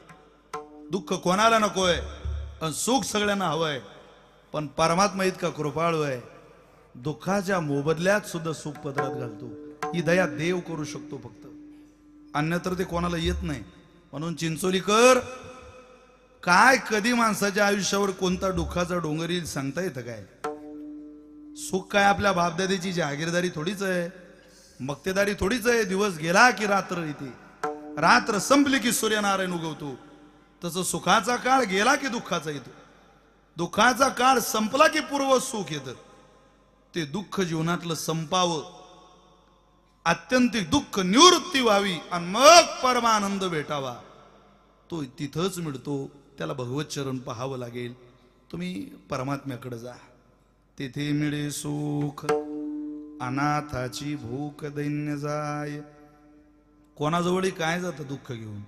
दुःख कोणाला नकोय आणि सुख सगळ्यांना हवंय. पण परमात्मा इतका कृपाळू आहे, दुःखाच्या मोबदल्यात सुद्धा सुख पदरात घालतो. ही दया देव करू शकतो फक्त, अन्यत्र ते कोणाला येत नाही. म्हणून चिंचोलीकर, काय कधी माणसाच्या आयुष्यावर कोणता दुःखाचा डोंगर येईल सांगता येतं काय? सुख काय आपल्या बापदादीची जहागीरदारी थोडीच आहे, मक्तेदारी थोडीच आहे. दिवस गेला की रात्र येते, रात्र संपली की सूर्यनारायण उगवतो. तसं सुखाचा काळ गेला की दुःखाचा येतो, दुःखाचा काळ संपला की पूर्व सुख येतं. ते दुःख जीवनातलं संपावं, आत्यंतिक दुःख निवृत्ती व्हावी आणि मग परमानंद भेटावा. तो तिथंच मिळतो. त्याला भगवत चरण पाहावं लागेल. तुम्ही परमात्म्याकडे जा, तेथे मिळे सुख. अनाथाची भूक दैन्य जाय. कोणाजवळ काय जातं दुःख घेऊन?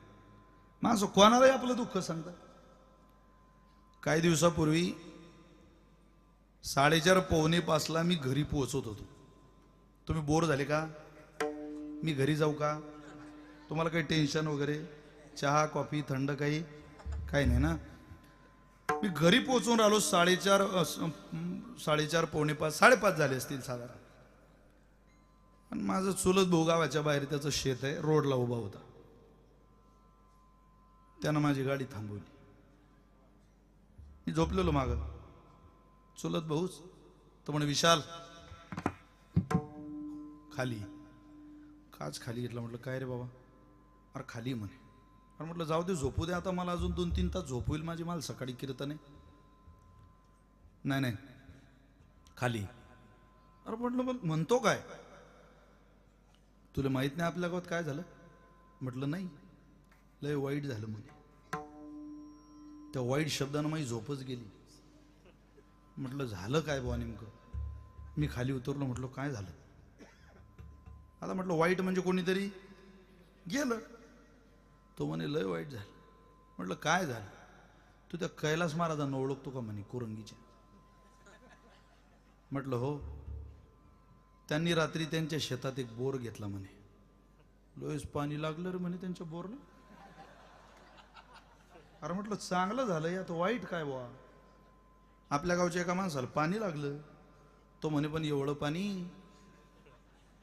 माणसं कोणालाही आपलं दुःख सांगतात. काही दिवसापूर्वी 4:30-5:45 मी घरी पोहोचत होतो. तुम्ही बोर झाले का? मी घरी जाऊ का? तुम्हाला काही टेन्शन वगैरे, चहा कॉफी थंड काही नाही ना? मी घरी पोहोचून राहिलो 4:30 पावणे 5, 5:30 झाले असतील साधारण. आणि माझं चुलत भाऊ गावाच्या बाहेर त्याचं शेत आहे, रोडला उभा होता. त्यानं माझी गाडी थांबवली. मी झोपलेलो माग. चुलत भाऊच तो म्हणे, विशाल खाली. काच खाली घेतला. म्हटलं काय रे बाबा? अरे खाली म्हणे. अरे म्हटलं जाऊ दे, झोपू दे आता, मला अजून 2-3 तास झोप होईल माझी, मला सकाळी कीर्तन आहे. नाही खाली. अरे म्हटलं मग म्हणतो काय? तुला माहित नाही आपल्या गावात काय झालं? म्हटलं नाही, लय वाईट झालं म्हणे. त्या वाईट शब्दानं माझी झोपच गेली. म्हटलं झालं काय बुवा नेमकं. मी खाली उतरलो, म्हटलं काय झालं. आता म्हटलं वाईट म्हणजे कोणीतरी गेलं. तो म्हणे लय वाईट झालं. म्हटलं काय झालं. तू त्या कैलास महाराजांना ओळखतो का म्हणे कोरंगीच्या. म्हटलं हो. त्यांनी रात्री त्यांच्या शेतात एक बोर घेतला म्हणे. लोयस पाणी लागलं रे म्हणे त्यांच्या बोरला. अरे म्हटलं चांगलं झालं या, तो वाईट काय बुवा. आपल्या गावच्या एका माणसाला पाणी लागलं. तो म्हणे पण एवढं पाणी.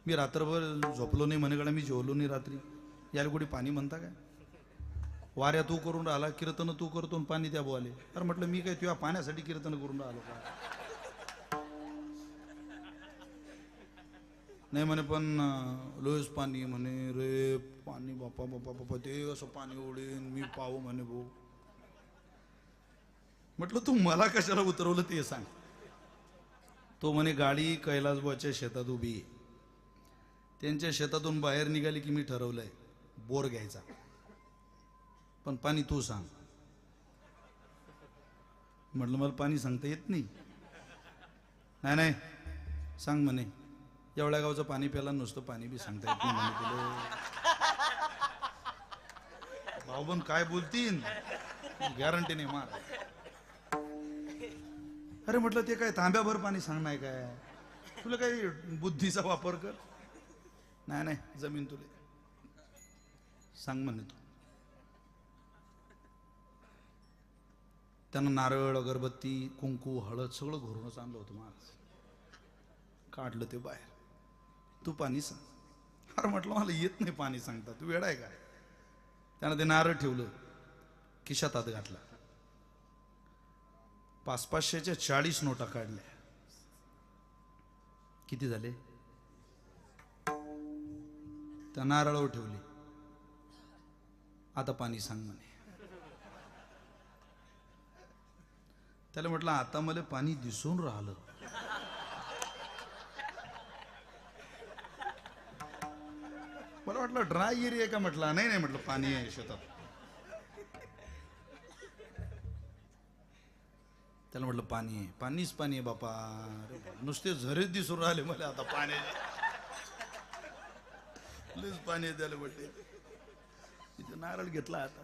मी रात्रभर झोपलो नाही म्हणे कडे, मी जेवलो नाही रात्री. याला कुठे पाणी म्हणता काय. वाऱ्या तू करून राहिला, कीर्तन तू करतो आणि पाणी त्या बोले. अरे म्हटलं मी काय तुझ्या पाण्यासाठी कीर्तन करून राहिलो का. नाही म्हणे पण लोयस पाणी म्हणे रे. पाणी बापा बापा बापा ते असं पाणी ओढेन मी पाहू म्हणे भाऊ. म्हटलं तू मला कशाला उतरवलं ते सांग. तो म्हणे गाडी कैलासबाच्या शेतात उभी आहे. त्यांच्या शेतातून बाहेर निघाली की मी ठरवलंय बोर घ्यायचा, पण पाणी तू सांग. म्हटलं मला पाणी सांगता येत नाही. नाही नाही सांग म्हणे. एवढ्या गावचं पाणी प्याला, नुसतं पाणी बी सांगता येत नाही म्हणे तुला. भाऊ पण काय बोलतीन गॅरंटी नाही मार. अरे म्हटलं ते काय तांब्याभर पाणी सांगणार काय. तुला काही बुद्धीचा वापर कर. नाही नाही जमीन तुले सांग म्हणे तू. त्यानं नारळ अगरबत्ती कुंकू हळद सगळं घरूनच आणलं होतं महाराज. काढलं ते बाहेर. तू पाणी सांग. अरे म्हटलं मला येत नाही पाणी सांगता, तू वेडा आहे काय. त्यानं ते नारळ ठेवलं, खिशात हात घातला. 500-500च्या 40 नोटा काढल्या. किती झाले. त्या नारळावर ठेवली. आता पाणी सांग म्हणे. त्याला म्हटलं आता मला पाणी दिसून राहिलं. मला वाटलं ड्राय एरिया का. म्हटलं नाही नाही म्हटलं पाणी आहे शेतात. त्याला म्हटलं पाणी आहे. पाणीच पाणी आहे बापा. नुसते झरेच दिसून राहिले मला आता पाण्याचे. लयच पाणी आहे त्याला म्हटले. तिथे नारळ घेतला आता.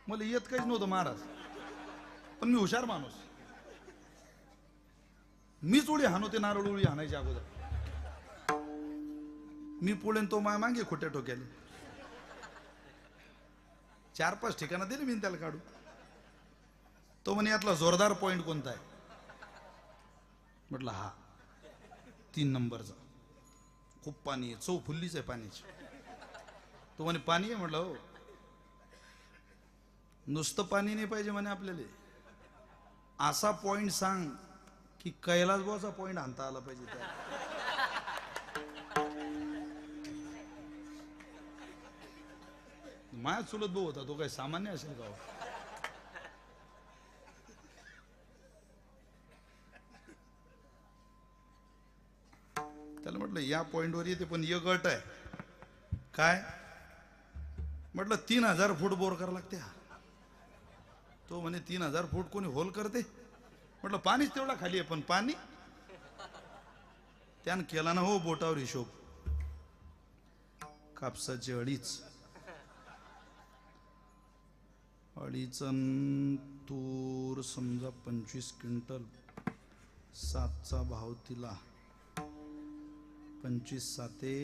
मला येत काहीच नव्हतं महाराज, पण मी हुशार माणूस. मीच उडी हाणवते नारळ. उडी हाणायच्या अगोदर मी पुढे तो माय मागे खोट्या टोक्याले. 4-5 ठिकाणं दिली मी त्याला काढू. तो म्हणे यातला जोरदार पॉइंट कोणता आहे. म्हटलं हा 3 नंबरचा. खूप पाणी आहे, चव फुल्लीच आहे पाण्याची. तो म्हणे पाणी आहे. म्हटलं हो. नुसतं पाणी नाही पाहिजे म्हणे आपल्याला. असा पॉइंट सांग की कैलासबाचा पॉइंट आणता आला पाहिजे त्या. माया चुलत भाऊ होता तो. काय सामान्य असेल का. त्याला म्हटलं या पॉइंटवर येते, पण एक गट आहे. काय. म्हटलं 3000 फूट बोर करावं लागते. तो म्हणे 3000 फूट कोणी होल करते. म्हटलं पाणीच तेवढा खाली आहे, पण पाणी. त्यानं केला ना हो बोटावर हिशोब. कापसाची अडीच तूर समजा 25 क्विंटल. 7चा भाव तिला 25 साते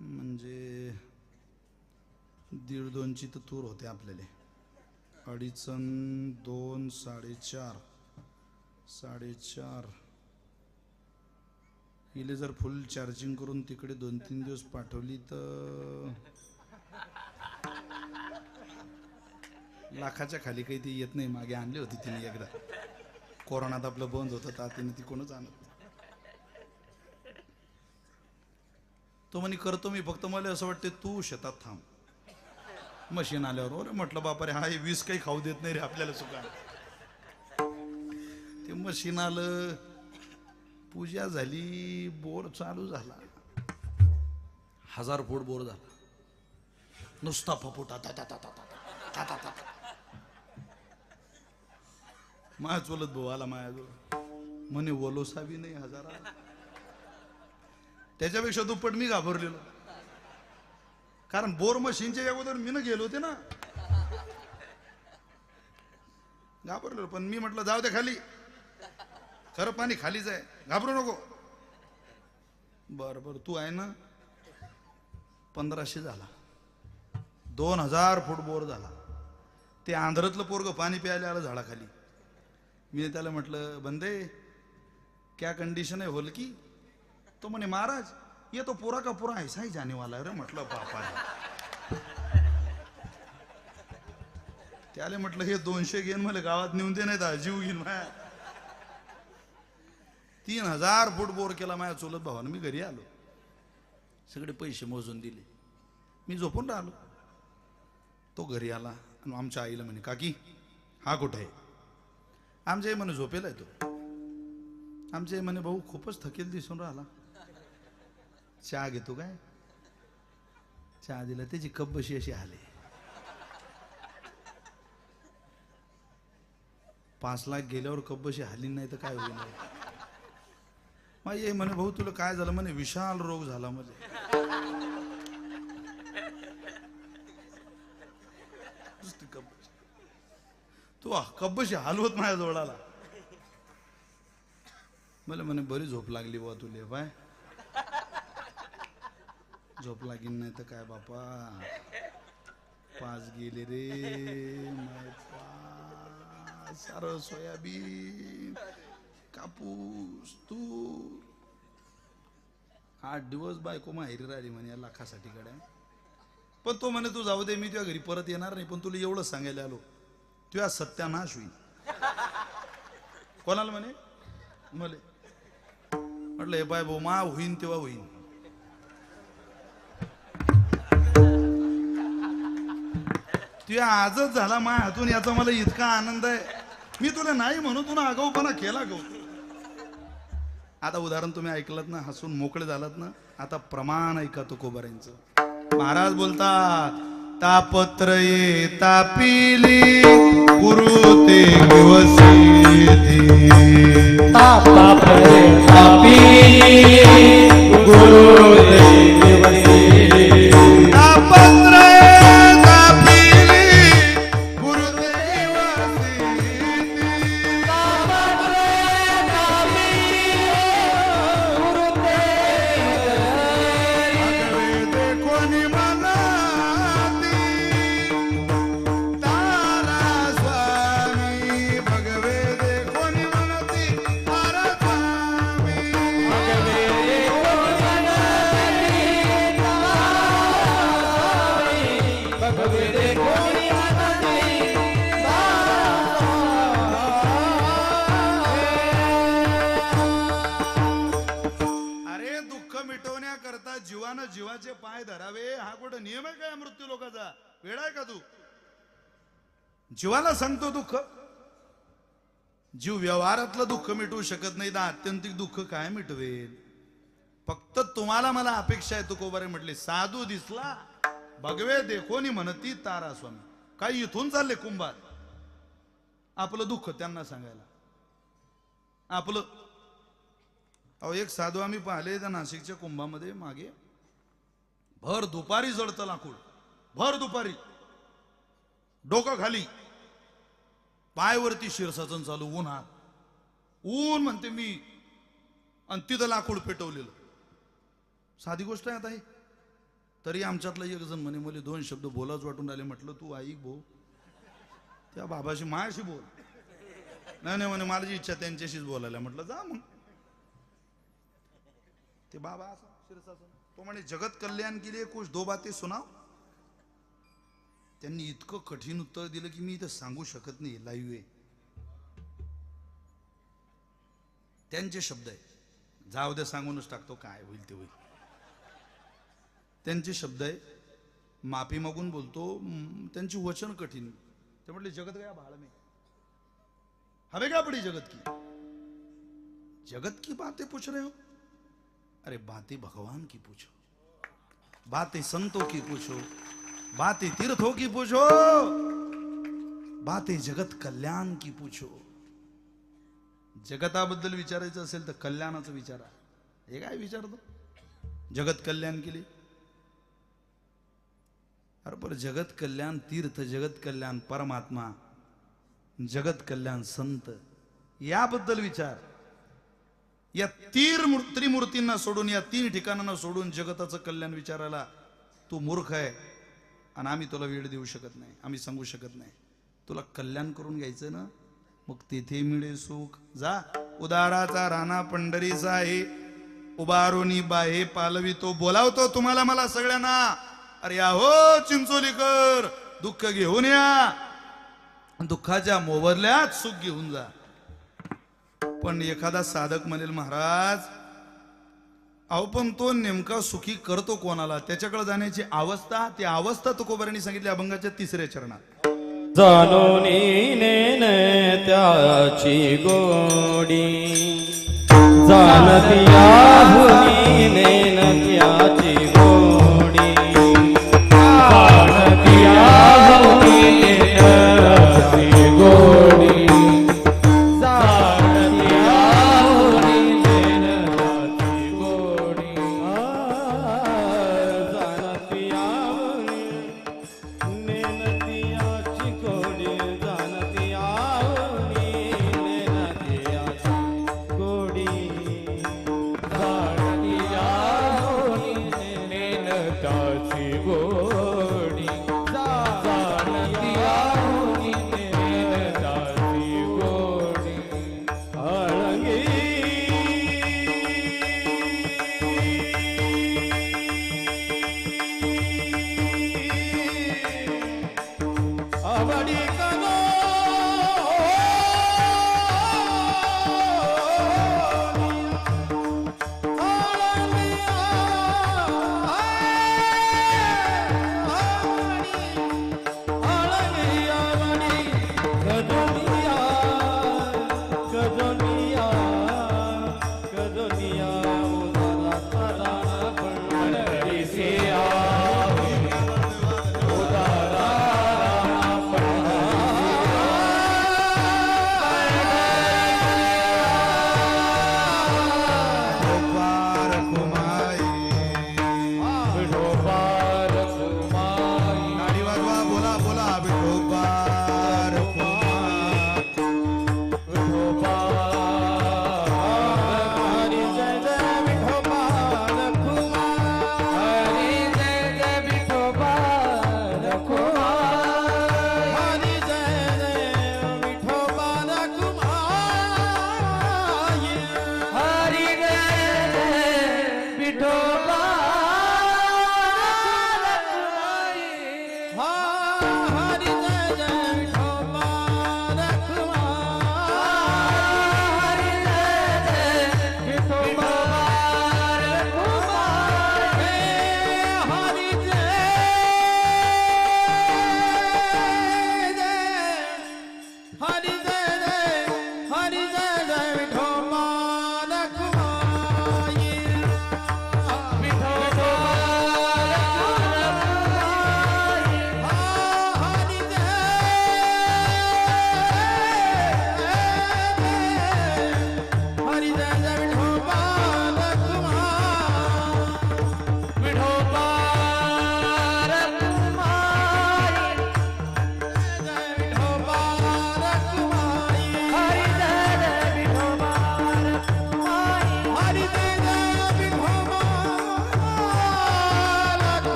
म्हणजे 1.5-2ची तर तूर होते आपल्याला. 2.5 2 4.5 हिले जर फुल चार्जिंग करून तिकडे 2-3 दिवस पाठवली तर लाखाच्या खाली काही ती येत नाही. मागे आणली होती तिने एकदा. कोरोनात आपलं बंद होतं तर तिने ती कोणच आणत. तो म्हणे करतो मी, फक्त मला असं वाटते तू शेतात थांब. मशीन आल्यावर. अरे म्हटलं बापा रे, हा हे 20 काही खाऊ देत नाही रे आपल्याला सुका. ते मशीन आलं. पूजा झाली, बोर चालू झाला. 1000 फूट बोर झाला. नुसता फपुटा माया चोलत भाऊ आला माझ्याजवळ, म्हणे वलोसा बी नाही 1000. त्याच्यापेक्षा दुप्पट मी घाबरलेलो, कारण बोर मशीनच्या अगोदर मी न गेलो होते ना, घाबरलेलो. पण मी म्हटलं जाऊ दे खाली, खरं पाणी खालीच आहे, घाबरू नको. बर तू आहे ना. 1500 झाला. 2000 फूट बोर झाला. ते आंध्रातलं पोरग पाणी प्यायला आलं झाडाखाली. मी त्याला म्हटलं बंदे क्या कंडिशन है होल की. तो म्हणे महाराज ये तो पूरा का पूरा ऐसा ही जाने वाला है रे. म्हटलं बापा. त्याला म्हटलं हे 200 घेऊन मला गावात नेऊन दे, नाही तर जीव घेईन माया. 3000 फूट बोर केला माझ्या चुलत भावानं. मी घरी आलो, सगळे पैसे मोजून दिले, मी झोपून राहिलो. तो घरी आला आणि आमच्या आईला म्हणे काकी हा कुठे आहे. आमच्या आई म्हणे झोपेला आहे तो. आमच्या आई म्हणे भाऊ खूपच थकेल दिसून राहिला, चहा घेतो काय. चहा दिला, त्याची कब्बशी अशी आली. 5 लाख गेल्यावर कब्बशी हाली नाही तर काय होईल. माझी आई म्हणे भाऊ तुला काय झालं. म्हणे विशाल रोग झाला मध्ये. तू कब्बशी हलवत माझ्या जवळ आला. मला म्हणे बरी झोप लागली बुवा तुले. बाय झोप लागीन नाही तर काय बापा. 5 गेले रे. सारं सोयाबीन, कापूस, तूर. 8 दिवस बायको माहेरी राहिली म्हणे या लाखासाठी गड्या. पण तो म्हणे तू जाऊ दे, मी तुझ्या घरी परत येणार नाही, पण तुला एवढं सांगायला आलो तुझ्या सत्यानाश होईल. कोणाला म्हणे. मले म्हटलं हे बाय भाऊ मा होईन तेव्हा होईन. तुझ्या आजच झाला माय हातून, याचा मला इतका आनंद आहे. मी तुला नाही म्हणून तुला आगाऊपणा केला गो. आता उदाहरण तुम्ही ऐकलत ना, हसून मोकळे झालात ना. आता प्रमाण ऐका तुकोबारांचं. महाराज बोलतात तापत्रये तापिली गुरु ते दिवसी. तापत्रये तापिली गुरु ते दिवसी. तापत्रये तापिली गुरु ते दिवसी. तापत्रये तापिली गुरु ते भगवेदे कोणी मनाती तारा स्वामी. भगवेदे कोणी म्हणती तारा स्वामी. भगवते कोणी अरे दुःख मिटवण्याकरता जीवानं जीवाचे पाय धरावे, हा कुठं नियम आहे काय मृत्यू लोकांचा. वेडा आहे का तू. जीवाला सांगतो दुःख. जीव व्यवहारातलं दुःख मिटवू शकत नाही, तर आत्यंतिक दुःख काय मिटवेल. फक्त तुम्हाला मला अपेक्षा आहे. तुकोबारे म्हटले साधू दिसला भगवे देखोनी म्हणती तारा स्वामी. काही इथून चालले कुंभात आपलं दुःख त्यांना सांगायला. आपलं अहो एक साधू आम्ही पाहिले त्या नाशिकच्या कुंभामध्ये मागे. भर दुपारी जळतं लाकूड, भर दुपारी, डोकं खाली, पायवरती शीर्षासन चालू, उन्हात. ऊन म्हणते मी, आणि तिथं लाकूड पेटवलेलं. साधी गोष्ट आहे आता हे. तरी आमच्यातला एक जण म्हणे मला 2 शब्द बोलाच वाटून राहिले. म्हटलं तू ऐक भाऊ, त्या बाबाशी मायाशी बोल. नाही म्हणे माझी इच्छा त्यांच्याशीच बोलायला. म्हटलं जा मग. ते बाबा असा शीर्षासन, तो म्हणे जगत कल्याण के लिए कुछ 2 बातें सुनाव. त्यांनी इतकं कठीण उत्तर दिलं की मी इथं सांगू शकत नाही. लाईव्ह आहे, त्यांचे शब्द आहे. जाऊ दे सांगूनच टाकतो, काय होईल ते होईल. त्यांचे शब्द आहे, माफी मागून बोलतो. त्यांची वचन कठीण. ते म्हटले जगत गया भाड़ में, हवे क्या पड़ी जगत की. जगत की बातें पूछ रहे हो? अरे बातें भगवान की पूछो, बातें संतों की पूछो, बातें तीर्थों की पूछो, बातें जगत कल्याण की पूछो. जगताबद्दल विचारायचं असेल तर कल्याणाचं विचारा. हे काय विचारतो? जगत कल्याण केले. अरे पर जगत कल्याण तीर्थ, जगत कल्याण परमात्मा, जगत कल्याण संत, याबद्दल विचार. या त्रिमूर्तींना सोडून, या 3 ठिकाणांना सोडून जगताचं कल्याण विचारायला तू मूर्ख आहे. आणि आम्ही तुला वेळ देऊ शकत नाही, आम्ही सांगू शकत नाही. तुला कल्याण करून घ्यायचं ना, मग तेथे मिळे सुख. जा. उदाराचा राणा पंढरीचा आहे, उभारोनी बाहे पालवितो. बोलावतो तुम्हाला मला सगळ्यांना. अरे या हो चिंचोलीकर, दुःख घेऊन या, दुःखाच्या मोबदल्यात सुख घेऊन जा. पण एखादा साधक म्हणेल महाराज अहो पण तो नेमका सुखी करतो कोणाला, त्याच्याकडे जाण्याची अवस्था, ती अवस्था तुकोबारांनी सांगितली अभंगाच्या 3ऱ्या चरणात. जाणून नेन त्याची गोडी, जाणती आहुनी नेन त्याची गोडी, जाणती आहुनी नेन त्याची गोडी, जाणती आहुनी नेन त्याची गोडी, जाणती आहुनी नेन त्याची गोडी, जाणती आहुनी नेन त्याची गोडी, जाणती आहुनी नेन त्याची गोडी, जाणती आहुनी नेन त्याची गोडी. आळंगी आवडी कनो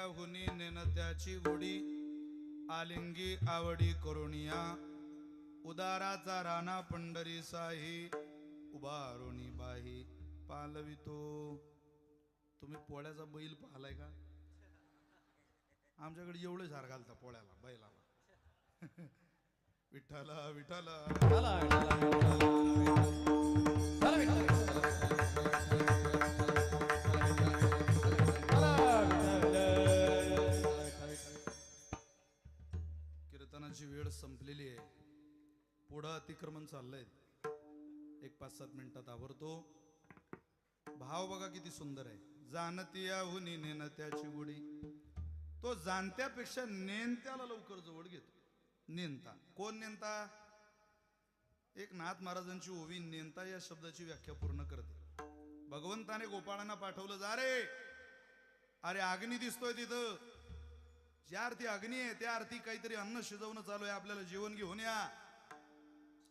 हुनी नेनत्याची गोडी आलिंगी आवडी करुणिया उदाराचा राणा पंढरी साही उभारोनी बाही पालवितो. तुम्ही पोळ्याचा बैल पाहलाय का? आमच्याकडे एवढे झार घालता पोळ्याला बैलाला. विठ्ठला विठ्ठला चला कीर्तनाची वेळ संपलेली आहे. पुढं अतिक्रमण चाललंय. एक 5-7 मिनिटात आवरतो. भाव बघा किती सुंदर आहे. जाणतिया हुनी नेनत्याची गुढी. तो जाणत्यापेक्षा नेनत्याला लवकर जवळ घेतो. नेनता कोण नेनता? एक नाथ महाराजांची ओवी नेनता या शब्दाची व्याख्या पूर्ण करते. भगवंताने गोपाळांना पाठवलं, जा रे, अरे अग्नी दिसतोय तिथं, ज्या अर्थी अग्नी आहे त्या अर्थी काहीतरी अन्न शिजवणं चालू आहे, आपल्याला जेवण घेऊन या.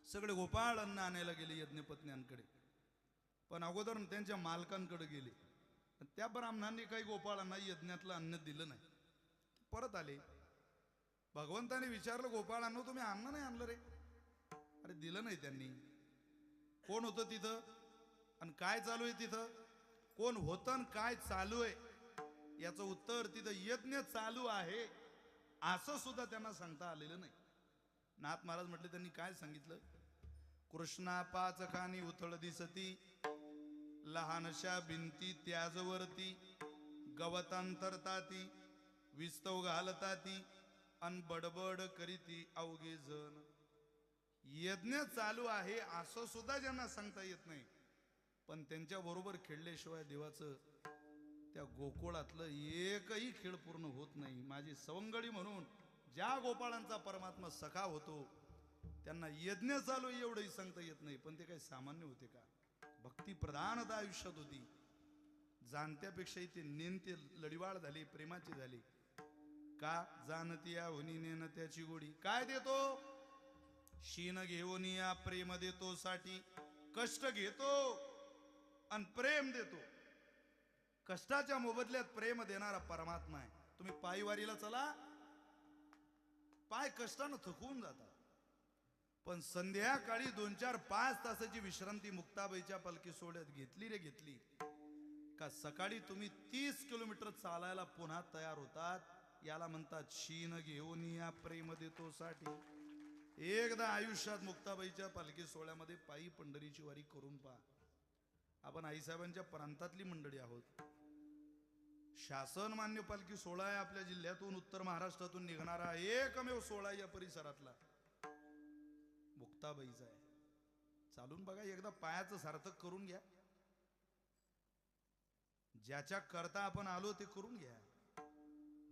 सगळे गोपाळ अन्न आणायला गेले यज्ञपत्न्यांकडे, पण अगोदर त्यांच्या मालकांकडे गेले. त्या ब्राह्मणांनी काही गोपाळांना यज्ञातलं अन्न दिलं नाही. परत आले. भगवंताने विचारलं, गोपाळांना तुम्ही अन्न नाही आणलं रे? अरे दिलं नाही त्यांनी. कोण होतं तिथं आणि काय चालू आहे तिथं? कोण होतं आणि काय चालू आहे याचं उत्तर तिथं यज्ञ चालू आहे असं सुद्धा त्यांना सांगता आलेलं नाही. नाथ महाराज म्हटले, त्यांनी काय सांगितलं? कृष्णा पाच खानी उथळ दिसती, लहानशा भिंती त्याजवरती, गवतांतरताती, विस्तव घालताती, अन बडबड करीती अवघे जण. यज्ञ चालू आहे असं सुद्धा ज्यांना सांगता येत नाही, पण त्यांच्या बरोबर खेळल्याशिवाय देवाचं त्या गोकुळातलं एकही खेळ पूर्ण होत नाही. माझी सवंगडी म्हणून ज्या गोपाळांचा परमात्मा सखा होतो त्यांना यज्ञ चालू एवढंही सांगता येत नाही, पण ते काही सामान्य होते का? भक्ती प्रधानता आयुष्यात होती. जाणत्यापेक्षाही ते नेनते लढीवाळ झाली, प्रेमाची झाली. का? जाणतिया हुनी नेनत्याची गोडी. काय देतो? शीन घेऊन या प्रेम देतो साठी. कष्ट घेतो आणि प्रेम देतो. कष्टाच्या मोबदल्यात प्रेम देणारा परमात्मा आहे. तुम्ही पायवारीला चला, पाय कष्टानं थकून जातात, पण संध्याकाळी 2-4-5 तासाची विश्रांती मुक्ताबाईच्या पालखी सोहळ्यात घेतली रे घेतली का सकाळी तुम्ही 30 किलोमीटर चालायला पुन्हा तयार होतात. याला म्हणतात शीन घेऊन या प्रेम देतो साठी. एकदा आयुष्यात मुक्ताबाईच्या पालखी सोहळ्यामध्ये पायी पंढरीची वारी करून पहा. आपण आईसाहेबांच्या प्रांतातली मंडळी आहोत. शासन मान्य पालखी सोहळा आहे आपल्या जिल्ह्यातून, उत्तर महाराष्ट्रातून निघणारा एकमेव सोहळा या परिसरातला मुक्ताबाईचा आहे. चालून बघा एकदा, पायाचं सार्थक करून घ्या. ज्याच्या करता आपण आलो ते करून घ्या.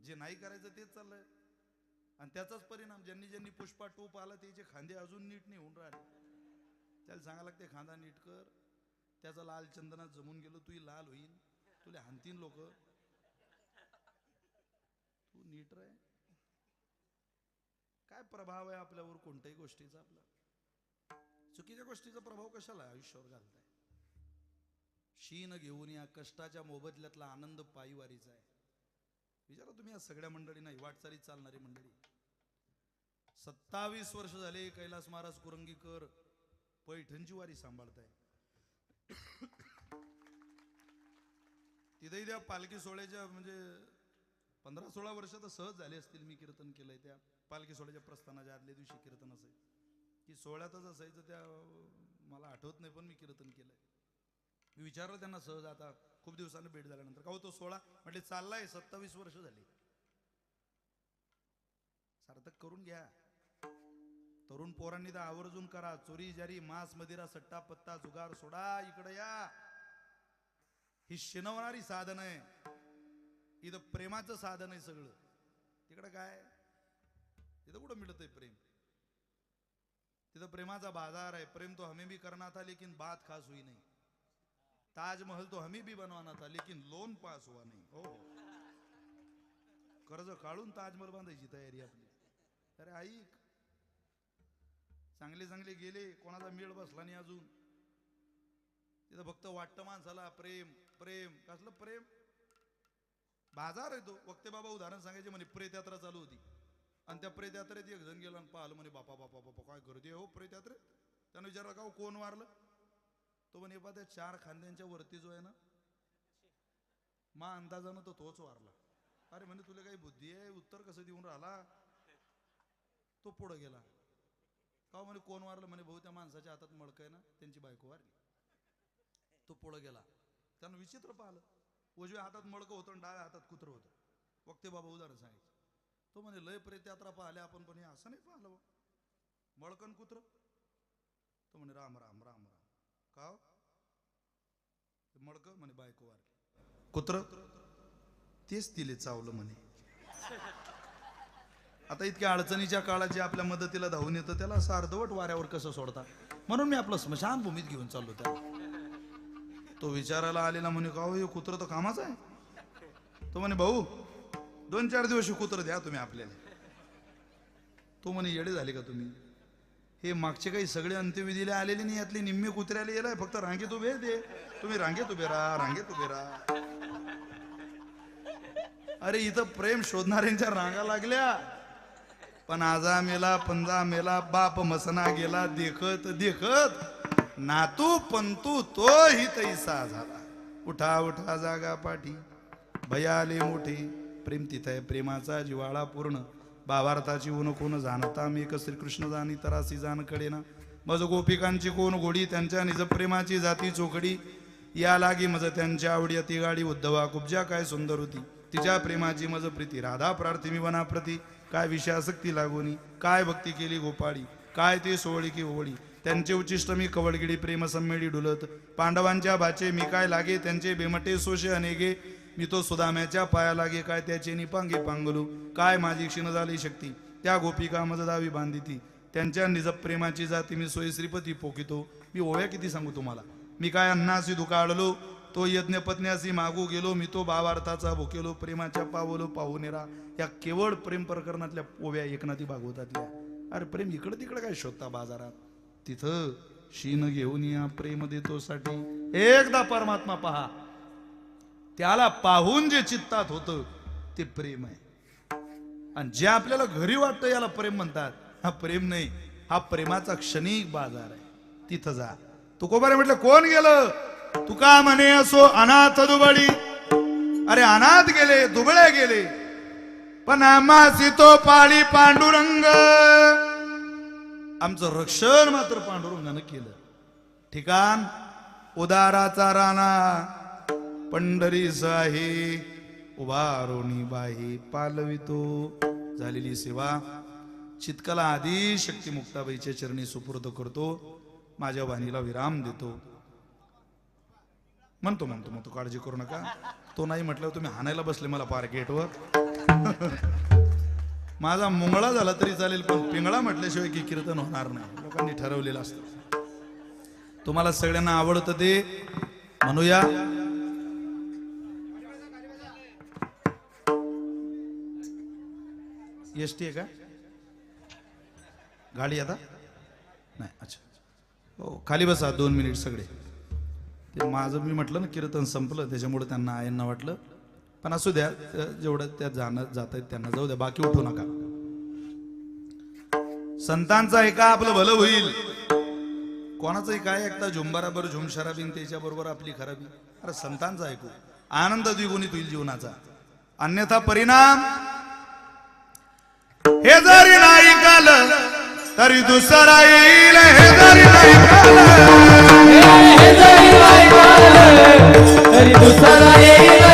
जे नाही करायचं तेच चाललंय, आणि त्याचाच परिणाम. ज्यांनी ज्यांनी पुष्पा टोप आला त्याचे खांदे अजून नीट नाही होऊन राहिले. त्याला सांगा लागते खांदा नीट कर. त्याचा लाल चंदनात जमून गेलो, तू लाल होईल, तुला हानतीन लोक. तू नीट रे. काय प्रभाव आहे आपल्यावर कोणत्याही गोष्टीचा? आपला चुकीच्या गोष्टीचा प्रभाव कशाला आयुष्यावर घालताय? शीन घेऊन या कष्टाच्या मोबदल्यातला आनंद पायीवारीचा आहे. विचारा तुम्ही या सगळ्या मंडळींना, वाटचालीत चालणारी मंडळी. 27 वर्ष झाले कैलास महाराज कुरंगीकर पैठणची वारी सांभाळताय. तिथेही त्या पालखी सोहळ्याच्या म्हणजे 15-16 वर्ष तर सहज झाले असतील. मी कीर्तन केलंय त्या पालखी सोहळ्याच्या प्रस्थानाच्या आदल्या दिवशी कीर्तन असायचं की सोहळ्यातच असायचं. त्या मला आठवत नाही, पण मी कीर्तन केलंय. मी विचारलं त्यांना सहज आता खूप दिवसांनी भेट झाल्यानंतर, का हो तो सोहळा? म्हटले चाललाय, 27 वर्ष झाली. सार्थक करून घ्या. तरुण पोरांनी तर आवर्जून करा. चोरी जारी मांस मदिरा सट्टा पत्ता जुगार सोडा. इकडे या. ही शिनवणारी साधन आहे. इथं प्रेमाचं साधन आहे सगळं. तिकडं काय? तिथं कुठं मिळतंय प्रेम? तिथं प्रेमाचा बाजार आहे. प्रेम तो हमें भी करना था लेकिन बात खास हुई नहीं. ताजमहल तो हमें भी बनवाना था लेकिन लोन पास हुआ नहीं. हो, कर्ज काढून ताजमहल बांधायची तयारी आपली. अरे ऐक, चांगले चांगले गेले, कोणाचा मेळ बसला नाही अजून. तिथं फक्त वाटतं माणसाला प्रेम प्रेम. कसलं प्रेम? बाजार आहे तो. वक्ते बाबा उदाहरण सांगायचे म्हणे, प्रेत यात्रा चालू होती आणि त्या प्रेत यात्रेत एक जण गेला आणि पाहिलं म्हणे, बापा बापा बापा काय गर्दी आहे हो प्रेत यात्रेत. त्यानं विचारलं का कोण वारलं. तो म्हणे, बा त्या 4 खांद्यांच्या वरती जो आहे ना, मा अंदाजानं तो तोच वारला. अरे म्हणे तुला काही बुद्धी आहे, उत्तर कसं देऊन राहिला. तो पुढे गेला. का म्हणे कोण वारलं. म्हणे भाऊ त्या माणसाच्या हातात मडकं आहे ना, त्यांची बायको वारली. तो पुढे गेला. त्यानं विचित्र पाहिलं, उजव्या हातात मडकं होतं आणि डाव्या हातात कुत्रं होतं. वक्ते बाबा उदाहरण सांगायचं. तो म्हणे लय प्रेत यात्रा पाहिल्या आपण, पण हे असं नाही पाहिलं मडकन कुत्र. तो म्हणे राम राम राम राम. का मडकं. म्हणे बायको वारली. कुत्र तेच तिले चावलं म्हणे. आता इतक्या अडचणीच्या काळात जे आपल्या मदतीला धावून येतं त्याला असं अर्धवट वाऱ्यावर कसं सोडता. म्हणून मी आपलं स्मशानभूमीत घेऊन चाललो त्याला. तो विचारायला आलेला म्हणे, का हो हे कुत्र तर कामाचं आहे. तो म्हणे भाऊ 2-4 दिवस कुत्र द्या तुम्ही आपल्याला. तो म्हणे येडे झाले का तुम्ही, हे मागचे काही सगळे अंत्यविधीला आलेले नाही, यातली निम्मी कुत्र्याला येलाय, फक्त रांगेत उभे दे तुम्ही, रांगेत उभे राहा, रांगेत उभे राहा. अरे इथं प्रेम शोधणाऱ्यांच्या रांगा लागल्या, पण आजा मेला पंजा मेला, बाप मसना गेला देखत देखत, नातू पंतू तो ही तैसा झाला. उठा उठा जागा पाठी, भयाले मोठे प्रेम तिथं आहे, प्रेमाचा जिवाळा पूर्ण. भावार्थाची ऊन कोण जाणता मेक श्रीकृष्ण जाणी तरासी जाण कडेना. मज गोपिकांची कोण गोडी, त्यांच्या निज प्रेमाची जाती चोकडी. या लागी मज त्यांच्या आवडी अति गाडी, उद्धवा कुब्जा काय सुंदर होती, तिच्या प्रेमाची मज प्रीती. राधा प्रार्थी वनाप्रती, काय विषयासक्ती लागोनी, काय भक्ती केली गोपाळी, काय ते सोहळी की ओवळी. त्यांचे उच्चिष्ट मी कवळगिडी, प्रेम सम्मेळी डुलत. पांडवांच्या भाचे मी काय लागे, त्यांचे बेमटे सोशे अनेके. मी तो सुदाम्याच्या पाया लागे, काय त्याचे निपांगे पांगलू. काय माझी क्षीण झाली शक्ती, त्या गोपिका मज दावी बांधिती. त्यांच्या निज प्रेमाची जाती मी सोयी श्रीपती पोकितो. मी ओव्या किती सांगू तुम्हाला. मी काय अन्नासी दुकाळलो, तो यज्ञ पत्न्यासी मागू गेलो. मी तो भावार्थाचा भुकेलो, प्रेमाच्या पावलो पाहुणेरा. या केवळ प्रेम प्रकरणातल्या ओव्या एकनाथी भागवतातल्या. अरे प्रेम इकडं तिकडं काय शोधता बाजारात, तिथं शीन घेऊन या प्रेम देतो साठी. एकदा परमात्मा पहा, त्याला पाहून जे चित्तात होतं ते प्रेम आहे. आणि जे आपल्याला घरी वाटतं याला प्रेम म्हणतात, हा प्रेम नाही, हा प्रेमाचा क्षणिक बाजार आहे. तिथं जा. तुकोबाने म्हटलं कोण गेलं, तुका म्हणे असो अनाथ दुबळी. अरे अनाथ गेले, दुबळे गेले, पण आम्हासी तो पाळी पांडुरंग. आमचं रक्षण मात्र पांडुरंगानं केलं. ठिकाण उदाराचा राणा पंढरी साही, उभारोनी बाही पालवितो. झालेली सेवा चितकाला आधी शक्ती मुक्ताबाईच्या चरणी सुपूर्द करतो. माझ्या वाणीला विराम देतो. म्हणतो म्हणतो म्हणतो काळजी करू नका. तो नाही म्हटलं तुम्ही हाणायला बसले मला पार गेटवर. माझा मुंगळा झाला तरी चालेल, पण पिंगळा म्हटल्याशिवाय की कीर्तन होणार नाही. लोकांनी ठरवलेलं असतं. तुम्हाला सगळ्यांना आवडतं ते म्हणूया. एसटी आहे का गाडी आता नाही. अच्छा हो, खाली बसा 2 मिनिट सगळे. ते माझं मी म्हटलं ना कीर्तन संपलं, त्याच्यामुळे त्यांना आयांना वाटलं. पण असू द्या, जेवढं त्या जात आहेत त्यांना जाऊ द्या, बाकी उठू नका. संतांचा ऐका आपलं भलं होईल. कोणाचंही काय ऐकता झुंबाराबर झुमशराबीन त्याच्या बरोबर आपली खराबी. अरे संतांचा ऐकू, आनंद द्विगुणित होईल जीवनाचा. अन्यथा परिणाम हे जरी नाही काल तरी दुसरा येईल. हे जरी नाही काल तरी दुसरा येईल.